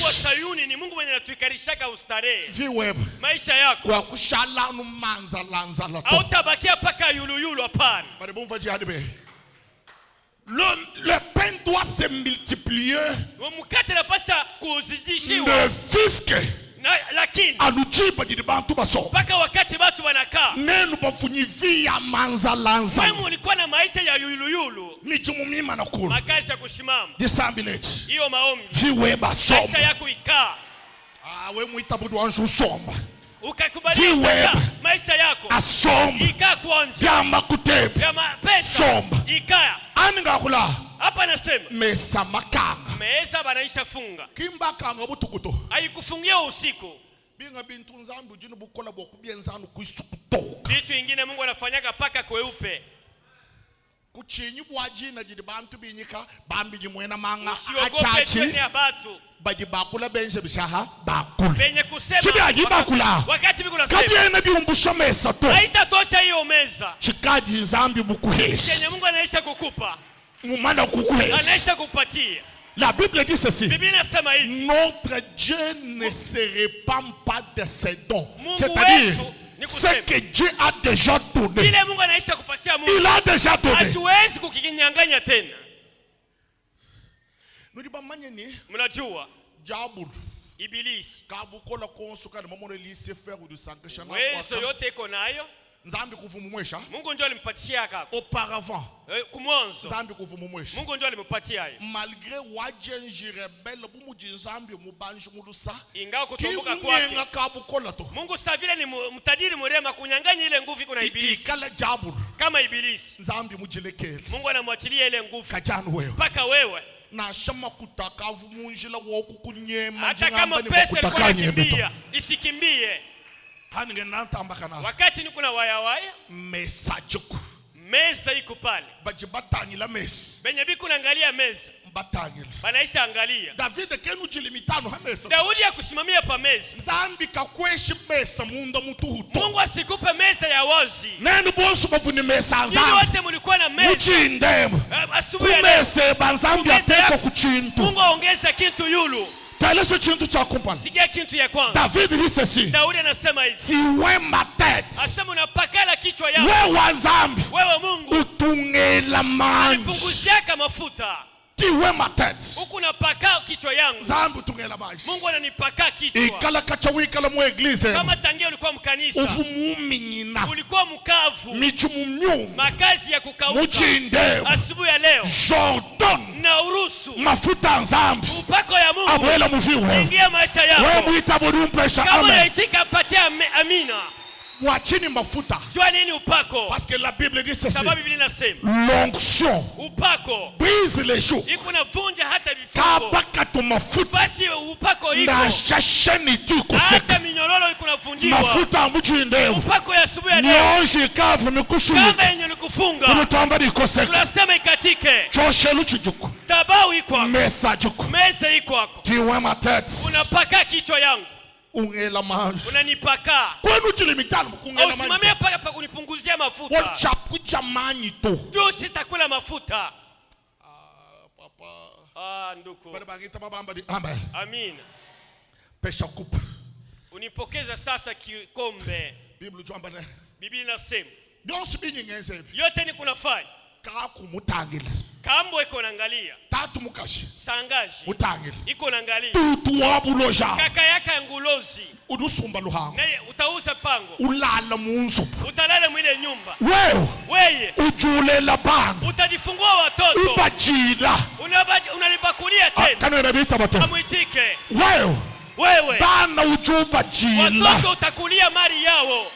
wa Sayuni ni Mungu mwenye anatuikarishaka ustarehe. Viweb. Maisha yako. Kwa kushala numanza lanza la. Hautabakia paka yuluyulu hapana. Le pain doit se multiplier. Ne fisque. Lakini anuchiba jibantu baso. Paka wakati watu wanakaa. Nenu bafunyivia manza lanza. Wewe ulikuwa na maisha ya yuluyulu. Ni jumumima na kula. Makazi ya kushimama. Disambilete. Hiyo maombi. Viwe basomba. Maisha yako ikaa. We muitabudu anju somba. Ukakubalia maisha yako asomba ikaa kuonja byama kutepe byama pesa somba ikaa aninga kula hapa nasema mesa makanga mesa banaisha funga kimba kanga butukuto haikufungia usiku binga bintu nzambu jini bukola bokubyenzanu kuisukutoka vitu vingine Mungu anafanyaka paka kweupe kuchinyi bwajina jini bantu binyika bambi jimwena manga achachi baji bakula benje bishaha bakula benye kusema chibi ajibakula wakati biku nasema kabyena biumbusha mesa to haitatosha hiyo meza chikaji nzambi bukuheshi yenye Mungu anaisha kukupa mumana kukuheshi anaisha kupatia. La Bible dit ceci. Notre Dieu ne se répand pas de ses dons. C'est-à-dire, ce que Dieu a déjà donné. Il a déjà donné. Mnajua Jabul Ibilisi kabukola konsuka na mamono lise faire du sanctification. Wewe yote iko nayo. Nzambi kuvumumwesha. Mungu ndio alimpatia hapo. Auparavant. Kumwanzo. Nzambi kuvumumwesha. Mungu ndio alimpatia hayo. Malgré wajenji rebelle bumuji nzambi mubanji mulusa. Ingawa kutomboka kwake. Kinga kabukola to. Mungu sa vile ni mtajiri mrema kunyang'anya ile nguvu iko na Ibilisi. Ikala Jabul. Kama Ibilisi. Nzambi mujilekele. Mungu anamwachilia ile nguvu. Kajanu wewe. Paka wewe. Na shama kutaka vumunjila woku kunyema. Hata kama pesa ilikuwa inakimbia isikimbie. Wakati ni kuna waya mesajuku meza iko pale bajibatangila mesa benye biku naangalia meza batangila banaisha angalia David kenu jilimitano ha mesa Daudi ya kusimamia pa meza Nzambi kakweshi mesa munda mtu huto Mungu asikupe meza ya wazi nenu bonsu bavuni mesa nzambi wote mulikuwa na meza muchindemu kumese banzambi ateko kuchintu Mungu aongeza kitu yulu Taelesha chintu cha kumpana. Sikia kitu ya kwanza. David dit ceci. Daudi anasema hivi. Si we ma tête. Asema unapakala kichwa yako. Wewe wazambi. Wewe Mungu. Utungela manji. Nipunguziaka mafuta. Ti we ma tête. Huku napaka kichwa yangu. Zambi utungela manji. Mungu ananipaka kichwa. Ikala kacha wikala mu eglise. Kama tangia ulikuwa mkanisa. Ufumuminyina. Ulikuwa mkavu. Michumumnyu. Makazi ya kukauka. Muchinde. Asubuhi ya leo. Jordan. Na urusu. Mafuta nzambi. Upako ya Mungu. Abuela mufiwe. Ingia maisha yako. Wewe muita murumpesha amen. Kama unaitika patia amina. Wachini mafuta. Jua nini upako? Parce que la Bible dit ceci. Sababu Biblia inasema l'onction upako brise les joues. Iko navunja hata vifungo. Kabaka tu mafuta. Basi upako iko. Na shasheni tu kuseka. Hata minyororo iko navunjiwa. Mafuta mchinde. Upako ya asubuhi ya leo. Nyoshi kavu nikusulu. Kama yenye nikufunga. Tunatuamba nikoseka. Tunasema ikatike. Choshe luchujuku. Tabau iko. Mesa juku. Mesa iko hapo. Tiwe matete. Unapaka kichwa yangu. Ungela manji. Unanipaka. Kwenu chilimitano kungela manji. Usimamia paka pa kunipunguzia mafuta. Wachakucha manyi tu. Juu sitakula mafuta. Papa. Nduku. Barabangita mabamba di. Amen. Amina. Pesha kupa. Unipokeza sasa kikombe. Biblia inasema. Donsi binyi ngeze. Yote ni kunafanya. Kaku mutangili. Kambo iko naangalia. Tatu mukashi. Sangaji. Mutangili. Iko naangalia. Tutu wabuloja. Kaka yaka ngulozi. Udusumba luhango. Naye utauza pango. Ulala munzu. Utalala mwile nyumba. Wewe. Ujulela bana. Utajifungua watoto. Ubajila. Unalibakulia tena. Kano inabita bato. Amuitike. Wewe. Bana ujuba jila. Watoto utakulia mali yao.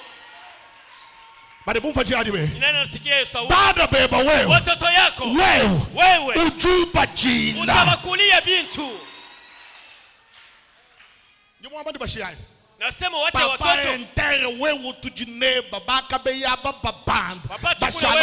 Bade bumfa jihadi we. Nani nasikia hiyo sauti? Bada beba wewe. Watoto yako. Wewe. Ujuba jila. Utawakulia bintu. Nyumwamba ndi bashiyai. Nasema wacha watoto. Papa entere wewe tujine babaka beya bababand. Bashala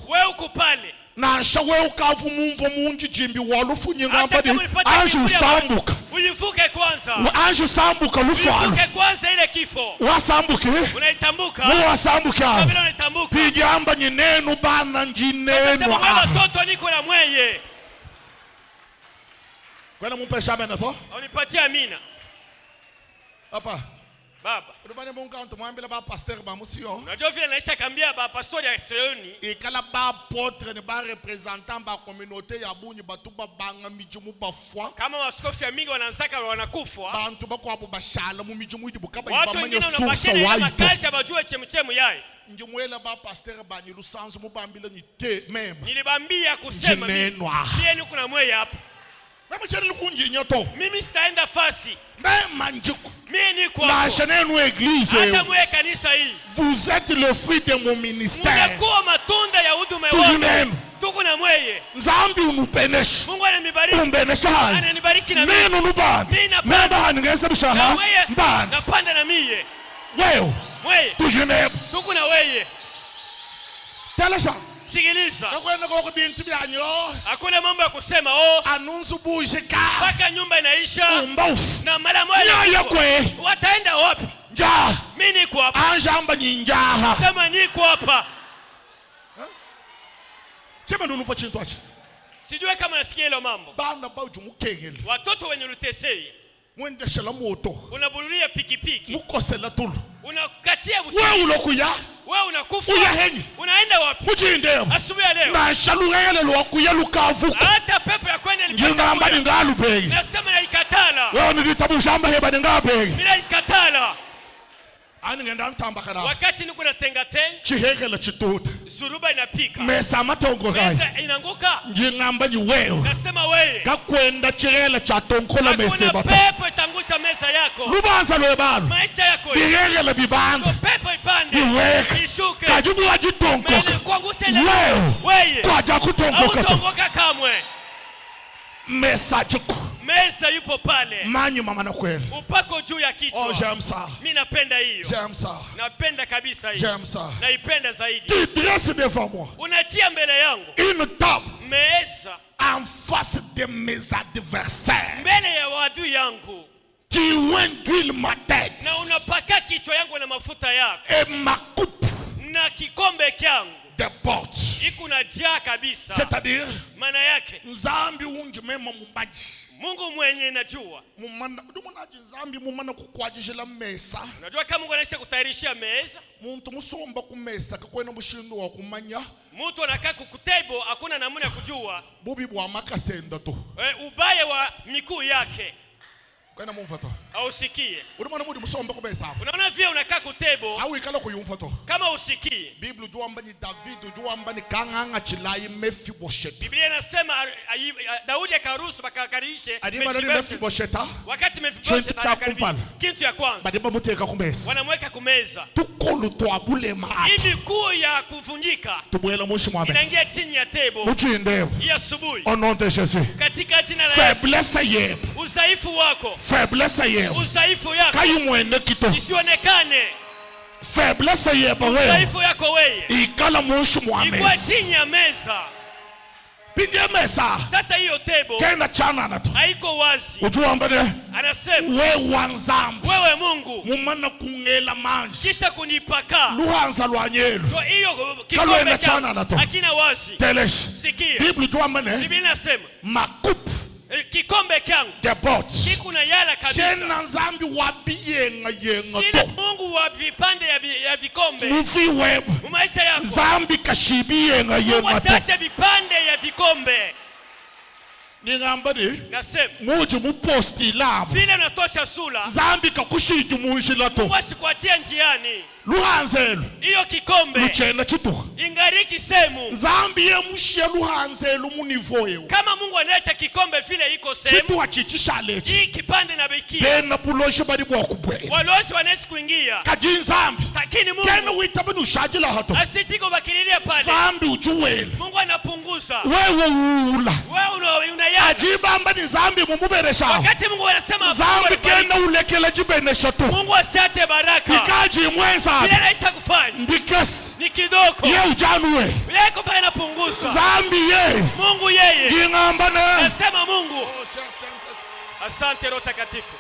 wewe uko pale. Na shawe ukavu mumvo munji jimbi walufu nyingamba di anju sambuka. Ujivuke kwanza. Anju sambuka lufalo. Ujivuke kwanza ile kifo. Wasambuke. Unaitambuka. Wasambuka. Kabla unaitambuka. Pijamba nyinenu bana njinenu. Watoto niko na mweye. Kwenda mumpe shamba na to? Unipatie amina. Papa. Baba. Udubane munga ontumwambile ba pasteur ba musio. Unajua vile naisha kambia ba pastori ya Seoni. Ikala ba apôtre ne ba représentant ba communauté ya bunyi batuba banga mijumu ba foi. Kama waskofu ya mingi wanansaka wanakufa. Bantu bako bashala mu mijumu idi bukaba watu wengine wanabakena makazi abajue chemchemu yae. Njumwela ba pasteur ba nyilusanzu mu bambile ni te meme. Nilibambia kusema mimi niko na mweye hapa. Mimi sitaenda fasi. Vous êtes le fruit de mon ministère. Zambi unupenesh. Umbenesha. Neno nubandi. Meba haningesa bishaha. Mbandi. Napanda na miye. Wewe. Tujinebu. Tuko na weye. Talasha. Sikiliza. Hakuna mambo ya kusema anunzu bujika. Paka nyumba inaisha. Na mara moja wataenda wapi? Mimi niko hapa. Anjamba ninjaha. Sema niko hapa. Sema ndo nufa chintu acha. Sijui kama nasikia hilo mambo. Bana bauju mukengele. Watoto wenye lutesei. Mwendesha moto. Unaburulia pikipiki. Mukosela tulu. Unakatia busi. Wewe ulokuya. Wewe unakufa. Unaenda wapi? Mujindeo. Asubuhi leo. Na shalungele lokuya lukavuka. Hata pepo ya kwenda ngamba ningalu pegi. Nasema na ikatala. Wewe nilitabu shamba heba ningalu pegi. Bila ikatala. Ani ngenda ntamba kana. Wakati niko natenga tenga. Chihekela chituta. Suruba inapika. Mesa matongo gai. Mesa inanguka. Ngamba ni wewe. Nasema wewe. Kakwenda chihela cha tonkola mesa bata. Kuna pepo itangusha mesa yako. Lubanza lwebalo. Maisha yako. Bigegela bibanda. Pepo ipande. Ishuke. Kajubu wajitonkoka. Wewe. Kwaja kutonkoka. Utongoka kamwe. Mesa chuku. Mesa yupo pale. Manyu mama na kweli. Upako juu ya kichwa. Jamsa. Mimi napenda hiyo. Jamsa. Napenda kabisa hiyo. Jamsa. Naipenda zaidi. Tu dresses devant moi. Unatia mbele yangu. Une table. Mesa. En face de mes adversaires. Mbele ya wadui yangu. Tu induis ma tête. Na unapaka kichwa yangu na mafuta yako. Et ma coupe. Na kikombe kyangu. De portes. Iko na jaa kabisa. C'est-à-dire. Maana yake. Nzambi unji mema mumaji. Mungu mwenye najua. Umunaji nzambi mumana kukwajishila mesa. Unajua kama Mungu anaisha kutayarishia meza. Muntu musomba kumesa kakwena mushindu wa kumanya. Mtu anakaa kukutebo hakuna namna ya kujua. Bubi bwa makasenda tu. Ubaya wa miguu yake. Kwena mumfato. Au sikie. Unaona mtu musomba kumesa. Unaona vile unakaa kutebo. Au ikala kuyumfato. Kama usikie. Biblia jua amba ni David jua amba ni kanganga chilai Mephibosheth. Biblia inasema Daudi akaruhusu bakakarishe Mephibosheth. Wakati Mephibosheth anakaribia kitu ya kwanza. Badiba muteka kumesa. Wanamweka kumeza. Tukolu twabule ma. Hivi kuu ya kuvunjika. Tubwela mushi mwabe. Inaingia chini ya tebo. Muchinde. Ya asubuhi. Au nom de Jésus. Katika jina la Yesu. Faiblesse yep. Udhaifu wako. Faiblesse yep. Udhaifu yako. Kayumwene kito. Isionekane. Faiblesse yep wewe. Udhaifu yako wewe. Ikala mushi mwameza. Ikuwa chini ya meza. Pindia mesa. Sasa hiyo tebo. Kena chana na tu. Haiko wazi. Ujua mbele. Anasema. Wewe wanzambu. Wewe Mungu. Mumana kungela manji. Kisha kunipaka. Luhanza lwanyelu. So hiyo kikombe chana na tu. Hakina wazi. Telesh. Sikia. Biblia jua mbele. Biblia inasema. Makupu. Kikombe kyangu. The bots. Kiku na yala kabisa. Shena nzambi wabiyenga yenga to. Sina Mungu wa vipande ya vikombe. Ufi web. Maisha yako. Zambi kashibiyenga yenga to. Mungu asache vipande ya vikombe. Ningambadi. Nasema. Muji muposti labo. Vile unatosha sula. Zambi kakushiji muishila to. Mungu asikuachia njiani. Luhanzelu. Iyo kikombe. Luchena chituha. Ingariki semu. Zambi ye mushia luhanzelu munivoye. Kama Mungu anacha kikombe vile iko semu. Chituha chichishalechi. Hii kipande na bekia. Bena buloshe bari bwa kubwe. Walosi wanesi kuingia. Kajin zambi. Sakini Mungu. Kena witabani ushajila hato. Asitiko bakililia pale. Zambi ujuwelu. Mungu anapunguza. Wewe ula. Wewe unayana. Ajiba amba ni zambi mumuberesha. Wakati Mungu anasema zambi kena ulekele jibenesha tu. Mungu asiate baraka. Ikaji mwenza. Bila naita kufanya. Because. Ni kidogo. Ye ujanuwe. Yeko pa inapunguza. Zambi ye. Mungu yeye. Gingambane. Nasema Mungu. Asante Roho Takatifu.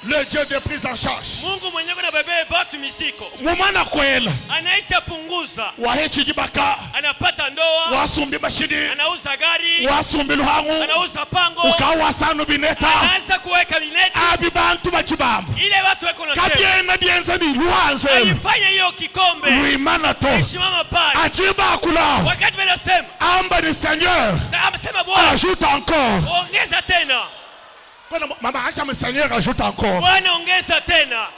Le Dieu de prise en charge. Mungu mwenye kuna bebe batu misiko. Mumana kwela. Anaisha punguza. Wahechi jibaka. Anapata ndoa. Wasumbi mashini. Anauza gari. Wasumbi luhangu. Anauza pango. Ukawa sanu bineta. Anaanza kuweka bineta. Abibantu machibambu. Ile watu wako na sema. Kabiena bienza ni luhanze. Alifanya hiyo kikombe. Luimana to. Shimama pale. Achiba kula. Wakati bela sema. Amba ni Seigneur. Sema Bwana. Ajoute encore. Ongeza tena. Maman Acha me Seigneur ajoute encore. Bwana ongeza tena.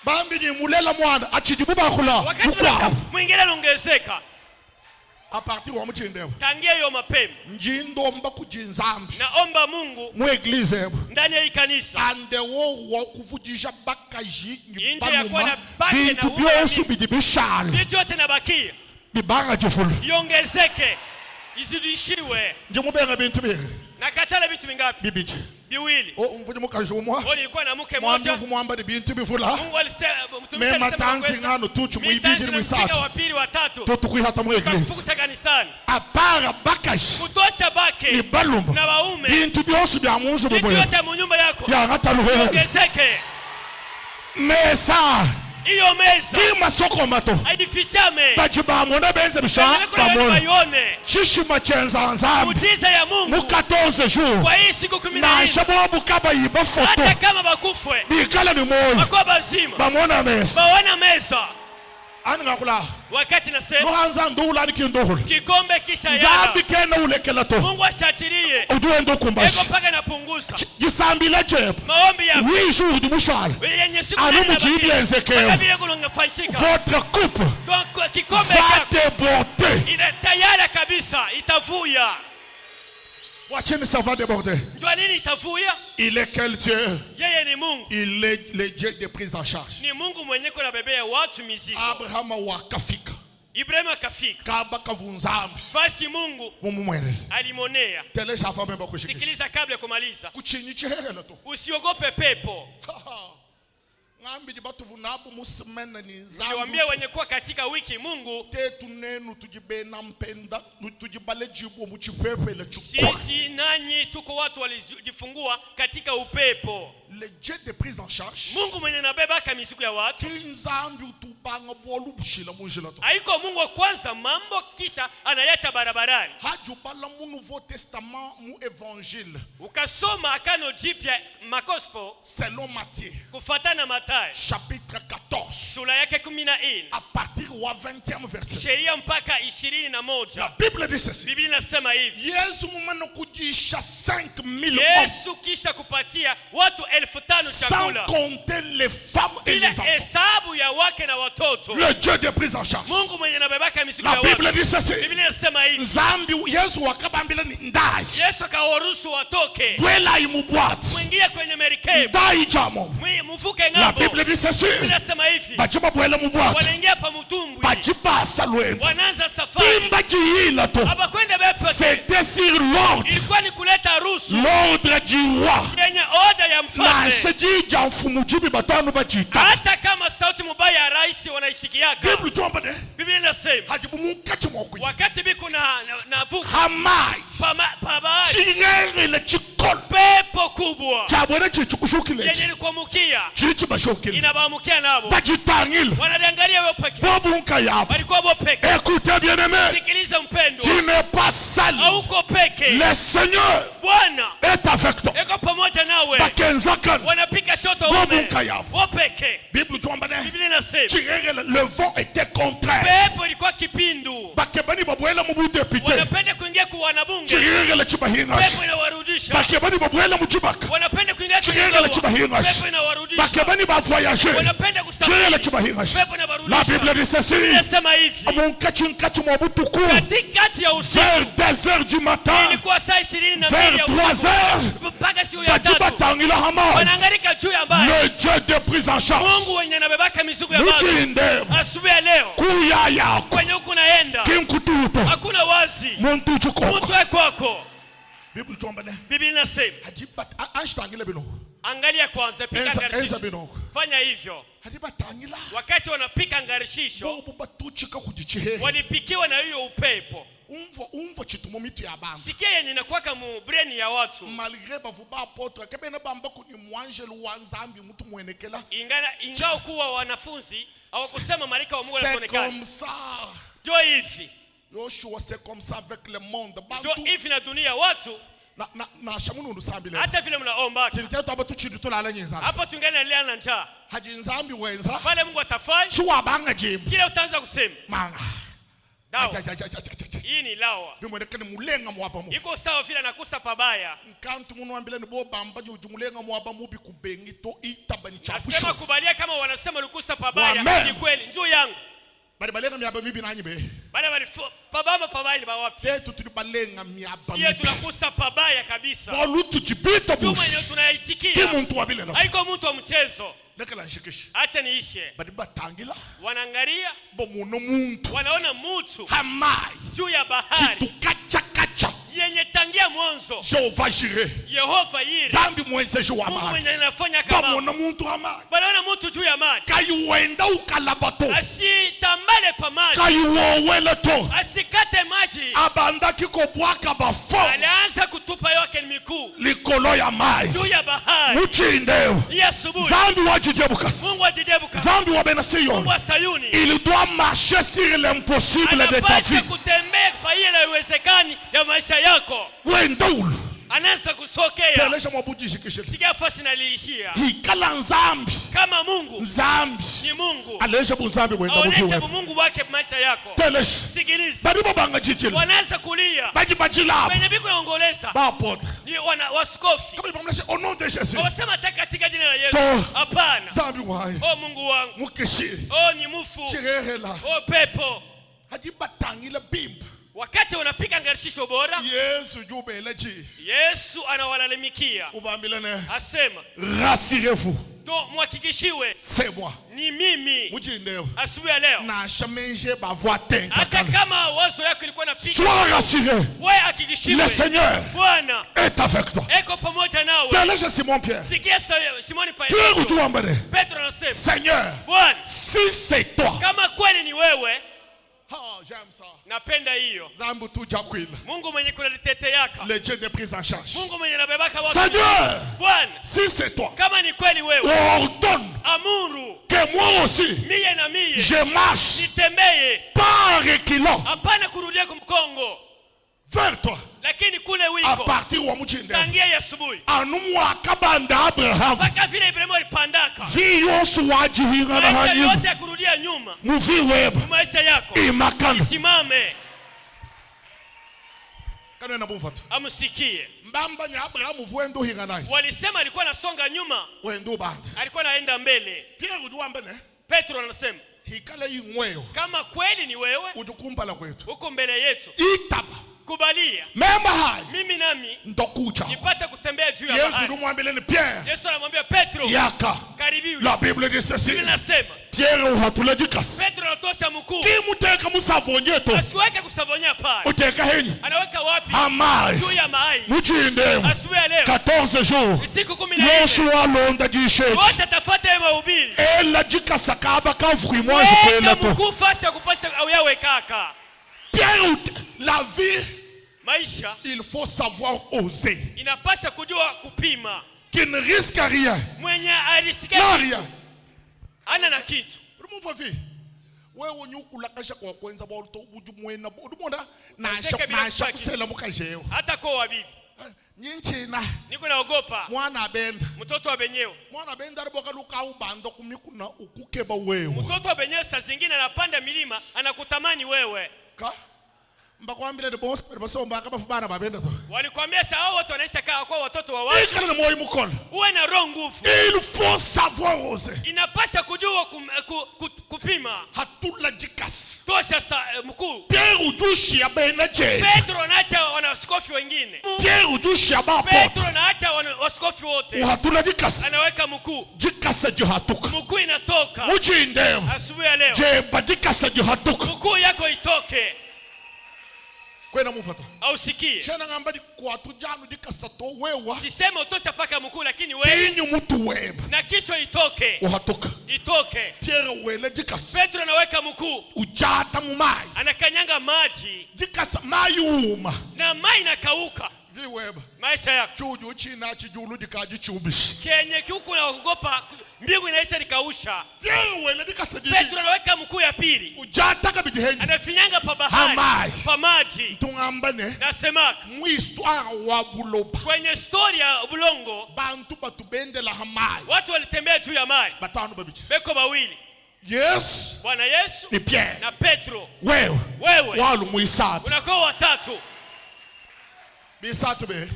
Bambi ni mulela mwana achidibuba kula. Wakati mwingine anaongezeka. A partir wa mchindeo. Tangia hiyo mapema. Njindo mba kujinzambi. Naomba Mungu mu eglise ebo. Ndani ya kanisa. Ande wo kuvujisha bakaji ni baluma. Bintu byosu bidibishal. Bintu yote nabakia. Bibanga jefulu. Iongezeke. Izidishiwe. Njumubenga bintu bire. Nakatala bintu mingapi? Bibichi. Biwili. Mvuji mukajumwa. Nilikuwa na mke mmoja. Mwandu mwamba bintu bifula. Mungu alisema mtumishi matansi ngano tuchu muibijiri mwisatu. Wa pili wa tatu. Tutukuihata mu eglise. Tukufukuza kanisani. Apara bakashi. Kutosha bake. Ni balumba. Na waume. Bintu byosu bya munzu boboye. Bintu yote mu nyumba yako. Ya ngataluhe. Ongezeke. Mesa. Iyo meza. Kima soko mato. Aidifishame. Bajibamona benze bisha. Bamona. Shishima chenza nzambi. Mujiza ya Mungu. Mu 14 jours. Kwa hii siku 14. Na shabo bukaba yiba foto. Hata kama bakufwe. Bikala ni moyo. Bako bazima. Bamona mesa. Baona mesa. Ani ngakula. Wakati nasema. Nohanza ndula nikindohulu. Kikombe kisha yana. Zambi kena ulekela to. Mungu ashatirie. Uduwe ndo kumbashi. Ego paka napunguza. Jisambile jebu. Maombi ya. 8 jours du mushara. Anu mujibi enzekeo. Votre coupe. Donc kikombe va déborder. Ina tayari kabisa itavuya. Wacheni ça va déborder. Njua nini itavuya? Il est quel Dieu? Yeye ni Mungu. Il est le Dieu de prise en charge. Ni Mungu mwenye kuna bebea watu mizigo. Abraham wakafika. Ibrahim akafika. Kaba kavunzambi. Fasi Mungu mumumwele. Alimonea. Telesha afame bakushikisha. Sikiliza kabla kumaliza. Kuchinyi chehela to. Usiogope pepo. Ngambi jibatu vunabu musimene ni zangu. Niwaambia wenye kuwa katika wiki Mungu. Tetu nenu tujibena mpenda. Tujibale jibu muchipepe le chukua. Sisi nanyi tuko watu walijifungua katika upepo. Le Dieu de prise en charge. Mungu mwenye nabeba kamizigo ya watu. Kinzambi utupanga bolu bushila munjila to. Haiko Mungu wa kwanza mambo kisha anayacha barabarani. Hajubala mu Nouveau Testament mu Évangile. Ukasoma Agano Jipya Makospo selon Matthieu. Kufuatana Mathayo. Chapitre 14. Sura yake 14. À partir wa 20e verset. Sheria mpaka 21. La Bible dit ceci. Biblia inasema hivi. Yesu mumano kujisha 5000 Yesu kisha kupatia watu 5000 chakula. Sans compter les femmes et les enfants. Hesabu ya wake na watoto. Le Dieu de prise en charge. Mungu mwenye anabebaka mizigo ya watu. La Bible dit ceci. Biblia inasema hivi. Zambi Yesu wakabambila ni ndai. Yesu kawaruhusu watoke. Bwela imubwati. Mwingie kwenye merikebu. Ndai jamo. Mvuke ng'ambo. La Bible dit ceci. Biblia inasema hivi. Bajiba bwela mubwati. Wanaingia pa mtumbwi. Bajiba salwendo. Wanaanza safari. Timba jihila to. Hapa kwenda bepo. C'était sur l'ordre. Ilikuwa ni kuleta ruhusa. L'ordre du roi. Yenye oda ya mfalme. Na shejija mfumujibi batanu bajita. Hata kama sauti mubaya ya rais wanaishikiaka. Bible tuomba de. Biblia inasema. Hajibu mukati mwokwe. Wakati biku na vuka. Hamai. Pabaya. Chingere le chikol. Pepo kubwa. Chabwene chichukushukile. Yenye ni kuamukia. Chichi bashukile. Inabamukia nabo. Bajitangile. Wanaliangalia wewe peke. Bobu unka yabo. Walikuwa bo peke. Écoutez bien aimé. Sikiliza mpendo. Tu n'es pas seul. Hauko peke. Le Seigneur Bwana est avec toi. eko pamoja nawe. Bakenzaka. Wanapika shoto Bobu ume. unka yabo. Bo peke. Bible tuomba de. Biblia inasema. Chingere le vent était contraire. Pepo ilikuwa kipindu. Bakebani babwela mu député. Wanapenda kuingia kwa wanabunge. Chingere le chibahinga. Pepo inawarudisha. Bakebani babwela mu chibaka. Wanapenda kuingia kwa Chingere le chibahinga. Pepo inawarudisha. Bakebani ba voyager. Wanapenda kusafiri. Chingere le chibahinga. Pepo inawarudisha. La Bible dit ceci. Inasema hivi. Munkachi mwabutuku. Katikati ya usiku. Vers 2h du matin. Ilikuwa saa 22 vers ya 3h. mpaka siku ya tatu. Bajibata hama. Wanaangalia juu ya mbali. Le Dieu de prise en charge. Mungu wenye anabebaka mizigo ya watu. Mujinde. Asubuhi ya leo. Kuya yako. Kwenye huko naenda. Kinkututo. Hakuna wazi. Muntu chuko. Mtu kwako. Bible tuomba ne. Biblia inasema. Ajibata anshitangile bino. Angalia kwanza pika ngarishisho. Bino. Fanya hivyo. Hadibatangila. Wakati wanapika ngarishisho. Bobu batuchika kujichihe. Walipikiwa na hiyo upepo. umvo chitumo mitu ya bamba. Sikia yenye inakuwaka mu brain ya watu. Malgré bavuba apotre kebe na bamba kuni mwangelo wa Nzambi mtu mwenekela. Ingao kuwa wanafunzi hawakusema malaika wa Mungu anaonekana. C'est comme ça. Jo hivi. Yoshua c'est comme ça avec le monde. Jo hivi na dunia watu. Na shamunu ndusambi leo. Hata vile mnaomba. Sinteto abatu chiduto la nyenza. Hapo tungana lia na njaa. Haji Nzambi wenza. Pale Mungu atafanya. Shuwa banga jimbo. Kile utaanza kusema. Manga. Dawa. Hii ni lawa. Bimwelekeni mulenga mwaba mu. Iko sawa vile nakusa pabaya. Nkantu munu ambile ni bo bamba ujumulenga mwaba mu bikubengi to itabani chapusho. Nasema kubalia kama wanasema lukusa pabaya. Ni kweli. Njoo yangu. Bali balenga miaba mibi nanyi be. Bali pabamba pabaya ni bawapi? Tetu tulibalenga miaba mibi. Siye tunakusa pabaya kabisa. Walutu jibito bush. Tuma nyo tunaitikia. Kimu mtu wabile na. Haiko mtu wa mchezo. Lekala nshikisha. Acha niishe. Bali batangila. Wanangaria. Bomuno muntu. Wanaona mtu. Hamai. Juu ya bahari. Chitukacha kacha. Yenye tangia mwanzo. Jehova Jireh. Yehova Yire. Zambi mwenzeji wa Mungu maji. mwenye anafanya kama. Bomuno muntu hamai. Wanaona mtu juu ya maji. Kayuenda ukalabato. Asitambale pa maji. Kayuowele to. Asikate maji. Abandaki kobwaka bafo. Alianza kutupa yoke mikuu. Likolo ya maji. Juu ya bahari. Uchindevu. Asubuhi. Zambi wajijebukas. Mungu ajijebukas. Zambi wa Benasiyon. Mungu wa Sayuni. Il doit marcher sur l'impossible de ta vie. Anapaswa kutembea kwa ile haiwezekani ya maisha yako. Wendoulu. Anaanza kusokea. Telesha mwabuji kishiri. Sikia fasi naliishia. Hikala Nzambi. Kama Mungu. Nzambi. Ni Mungu. Alesha Nzambi mwenda mufiwe. mufiwe. Aonesha Mungu wake maisha yako. Telesha. Sikiliza. Badibo banga chichili. Wanaanza kulia. Bajilabo. Wenye biko naongoleza. Ba apotre. Ni waskofi. Kama ibamlashe au nom de Jésus. Wasema katika jina la Yesu. Hapana. Nzambi wae. Oh Mungu wangu. Mukishiri. Oh ni mufu. Chirehela. Oh pepo. Hajibatangile bimba. Wakati wanapika ngarishisho bora. Yesu jubeleji. Yesu anawalalamikia. Ubambilene. Asema. Rassurez-vous. Do mwakikishiwe. C'est moi. Ni mimi. Mujindeo. Asubuhi ya leo. Na shamenje ba voix tenka. Hata kama wazo yako ilikuwa napika. Sois rassuré. Wewe hakikishiwe. Le Seigneur Bwana est avec toi. eko pamoja nawe. Telesha Simon Pierre. Sikia Simoni Pierre utuambere. Petro anasema. Seigneur. Bwana. Si c'est toi. Kama kweli ni wewe. J'aime ça. Napenda hiyo. Zambu tu jakwila. Mungu mwenye kunaliteteaka. Le Dieu de prise en charge. Mungu mwenye nabebaka watu. Seigneur. Bwana. Si c'est toi. Kama ni kweli wewe. Ordonne. Amuru. Que moi aussi. Miye na miye. Je marche. Nitembeye. Pas reculant. Hapana kurudia kumkongo. Vers toi. Lakini kule wiko. À partir wa mujinde. Tangia ya asubuhi. Anumwa kabanda Abraham. Paka vile Ibrahimu alipandaka. Viyo suwaji hinga na hanyimu. Yote ya kurudia nyuma. Muvi web. Maisha yako. Imakana. Isimame. Kano na bumfatu. Amusikie. Mbamba nya Abraham vuendo hinga nayo. Walisema alikuwa anasonga nyuma. Wendo band. Alikuwa anaenda mbele. Pierre uduambene. Petro anasema. Hikala yingweyo. Kama kweli ni wewe. Utukumbala kwetu. Huko mbele yetu. Itaba. Kubalia. Mema hai. Mimi nami. Ndokucha. Nipate kutembea juu ya bahari. Yesu numwambile ni Pierre. Yesu anamwambia Petro. Yaka. Karibiu. La Bible dit ceci. Biblia inasema. Pierre uhatulejikasi. Petro anatosha mkuu. Kimuteka musavonyeto. Asiweke kusavonya pale. Uteka henyi. Anaweka wapi? Hamai. Juu ya mai. Mujinde. Asubuhi ya leo. 14 jours. Siku 14. Yoshua londa jisheji. Wote tafuta mahubiri. Ela jikasa kaba kavuki mwanzo kwela to. Mkuu fasi ya kupasa au yawe kaka. Pierre la vie. Maisha. Il faut savoir oser. Inapasha kujua kupima. Qui ne risque rien. Mwenye alisikia. Non rien. Ana na kitu. Remove vie. Wewe unyukula kasha kwa kwenza ba udumwena udumona na kusela mukajeo. Hata kwa wabibi. Nyinchina. Niko naogopa. Mwana benda. Mtoto wa benyeo. Mwana benda aliboka luka ubando kumikuna ukukeba wewe. Mtoto wa benyeo saa zingine anapanda milima anakutamani wewe. Ka? Mbakwambile de boss basomba kama fubana babenda to. Walikwambia saa wote wanaisha kaa kwa watoto wa watu. Ikana na moyo mkono. Uwe na roho nguvu. Il faut savoir oser. Inapasha kujua kupima. Hatula jikasi. Tosha mkuu. Pierre ujushi ya benaje. Petro anaacha wanaskofi wengine. Pierre ujushi ya baba. Petro anaacha wanaskofi wote. Hatula jikasi. Anaweka mkuu. Jikasa johatuka. Mkuu inatoka. Mujinde. Asubuhi ya leo. Je badikasa johatuka. Mkuu yako itoke. kwena mufata ausikie. Shana ngamba di kwa tujanu di kasato wewa. Sisema utosha paka mkuu lakini wewe. Tinyu mutu weba. Na kichwa itoke. Uhatoka. Itoke. Pierre wele jikasa. Petro anaweka mkuu. Ujata mumai. Anakanyanga maji. Jikasa mayuma. Na mai inakauka. Viweba. Maisha yako. Chuju china chijulu dikaji chubishi. Kenye kiuku na kugopa mbingu inaisha nikausha. Pierre wele jikasa jiji. Petro anaweka mkuu ya pili. Ujata kabijihenyi. Anafinyanga pa bahari. Hamai. Pa maji. Tungambane. Nasemaka. Muistwa wa buloba. Kwenye story ya bulongo. Bantu batubende la hamai. Watu walitembea juu ya maji. Batanu babichi. Beko bawili. Yes. Bwana Yesu. Ni Pierre. Na Petro. Wewe. Walu muisatu. Unakuwa watatu. Bisatu be.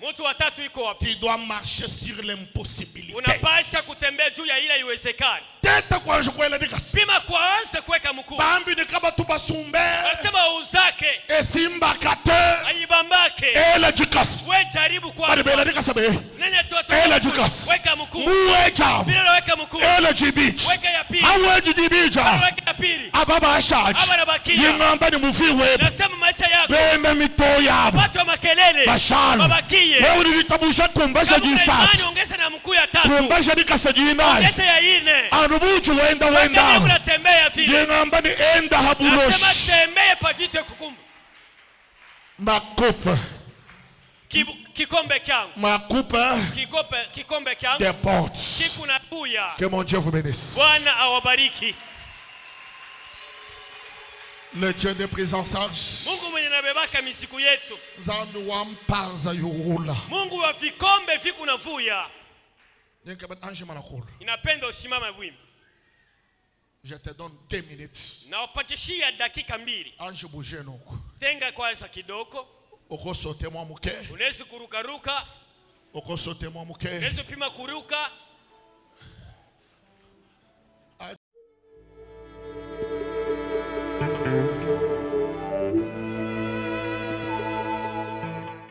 Mtu watatu iko wapi? Tu dois marcher sur l'impossibilité. Unapasha kutembea juu ya ile iwezekani. Teta kwa shukwela dikas. Pima kwanza kuweka mkuu. Bambi ni kama tubasumbe. Anasema uzake. Esimba kate. Ayibambake. Ele jikas. We jaribu kwanza. Bari bela dikas be. Nenya toto. Ele jikas. Weka mkuu. Muwe jam. Bila weka mkuu. Ele jibich. Weka ya pili. Hawe jibija. Weka ya pili. Ababa ashaj. Abana bakia. Yingamba ni mufiwe. Nasema maisha yako. Beme mitoya. Watu wa makelele. Bashal. Babakie. Wewe ulitabusha kumbasha jisat. Ongeza na mkuu ya tatu. Kumbasha dikasa jina. Ongeza ya ine. Anubuchu wenda. Unatembea vile. Yengamba ni enda habulosh. Nasema tembea pa vitu kukumbu. Makupa. Kikombe kyangu. Makupa. Kikombe kyangu. Des portes. Kiku na kuya. Que mon Dieu vous bénisse. Bwana awabariki. Le Dieu de prise en charge. Mungu mwenye nabebaka misiku yetu. Zambi wa mpanza yula. Mungu wa vikombe viku na vuya. Inapenda usimama wima. Je te donne 2 minutes. Na wapatishia dakika 2. Ange bouge nuko. Tenga kwanza kidogo. Okosote mwa muke. Unaweza kuruka ruka. Okosote mwa muke. Unaweza pima kuruka.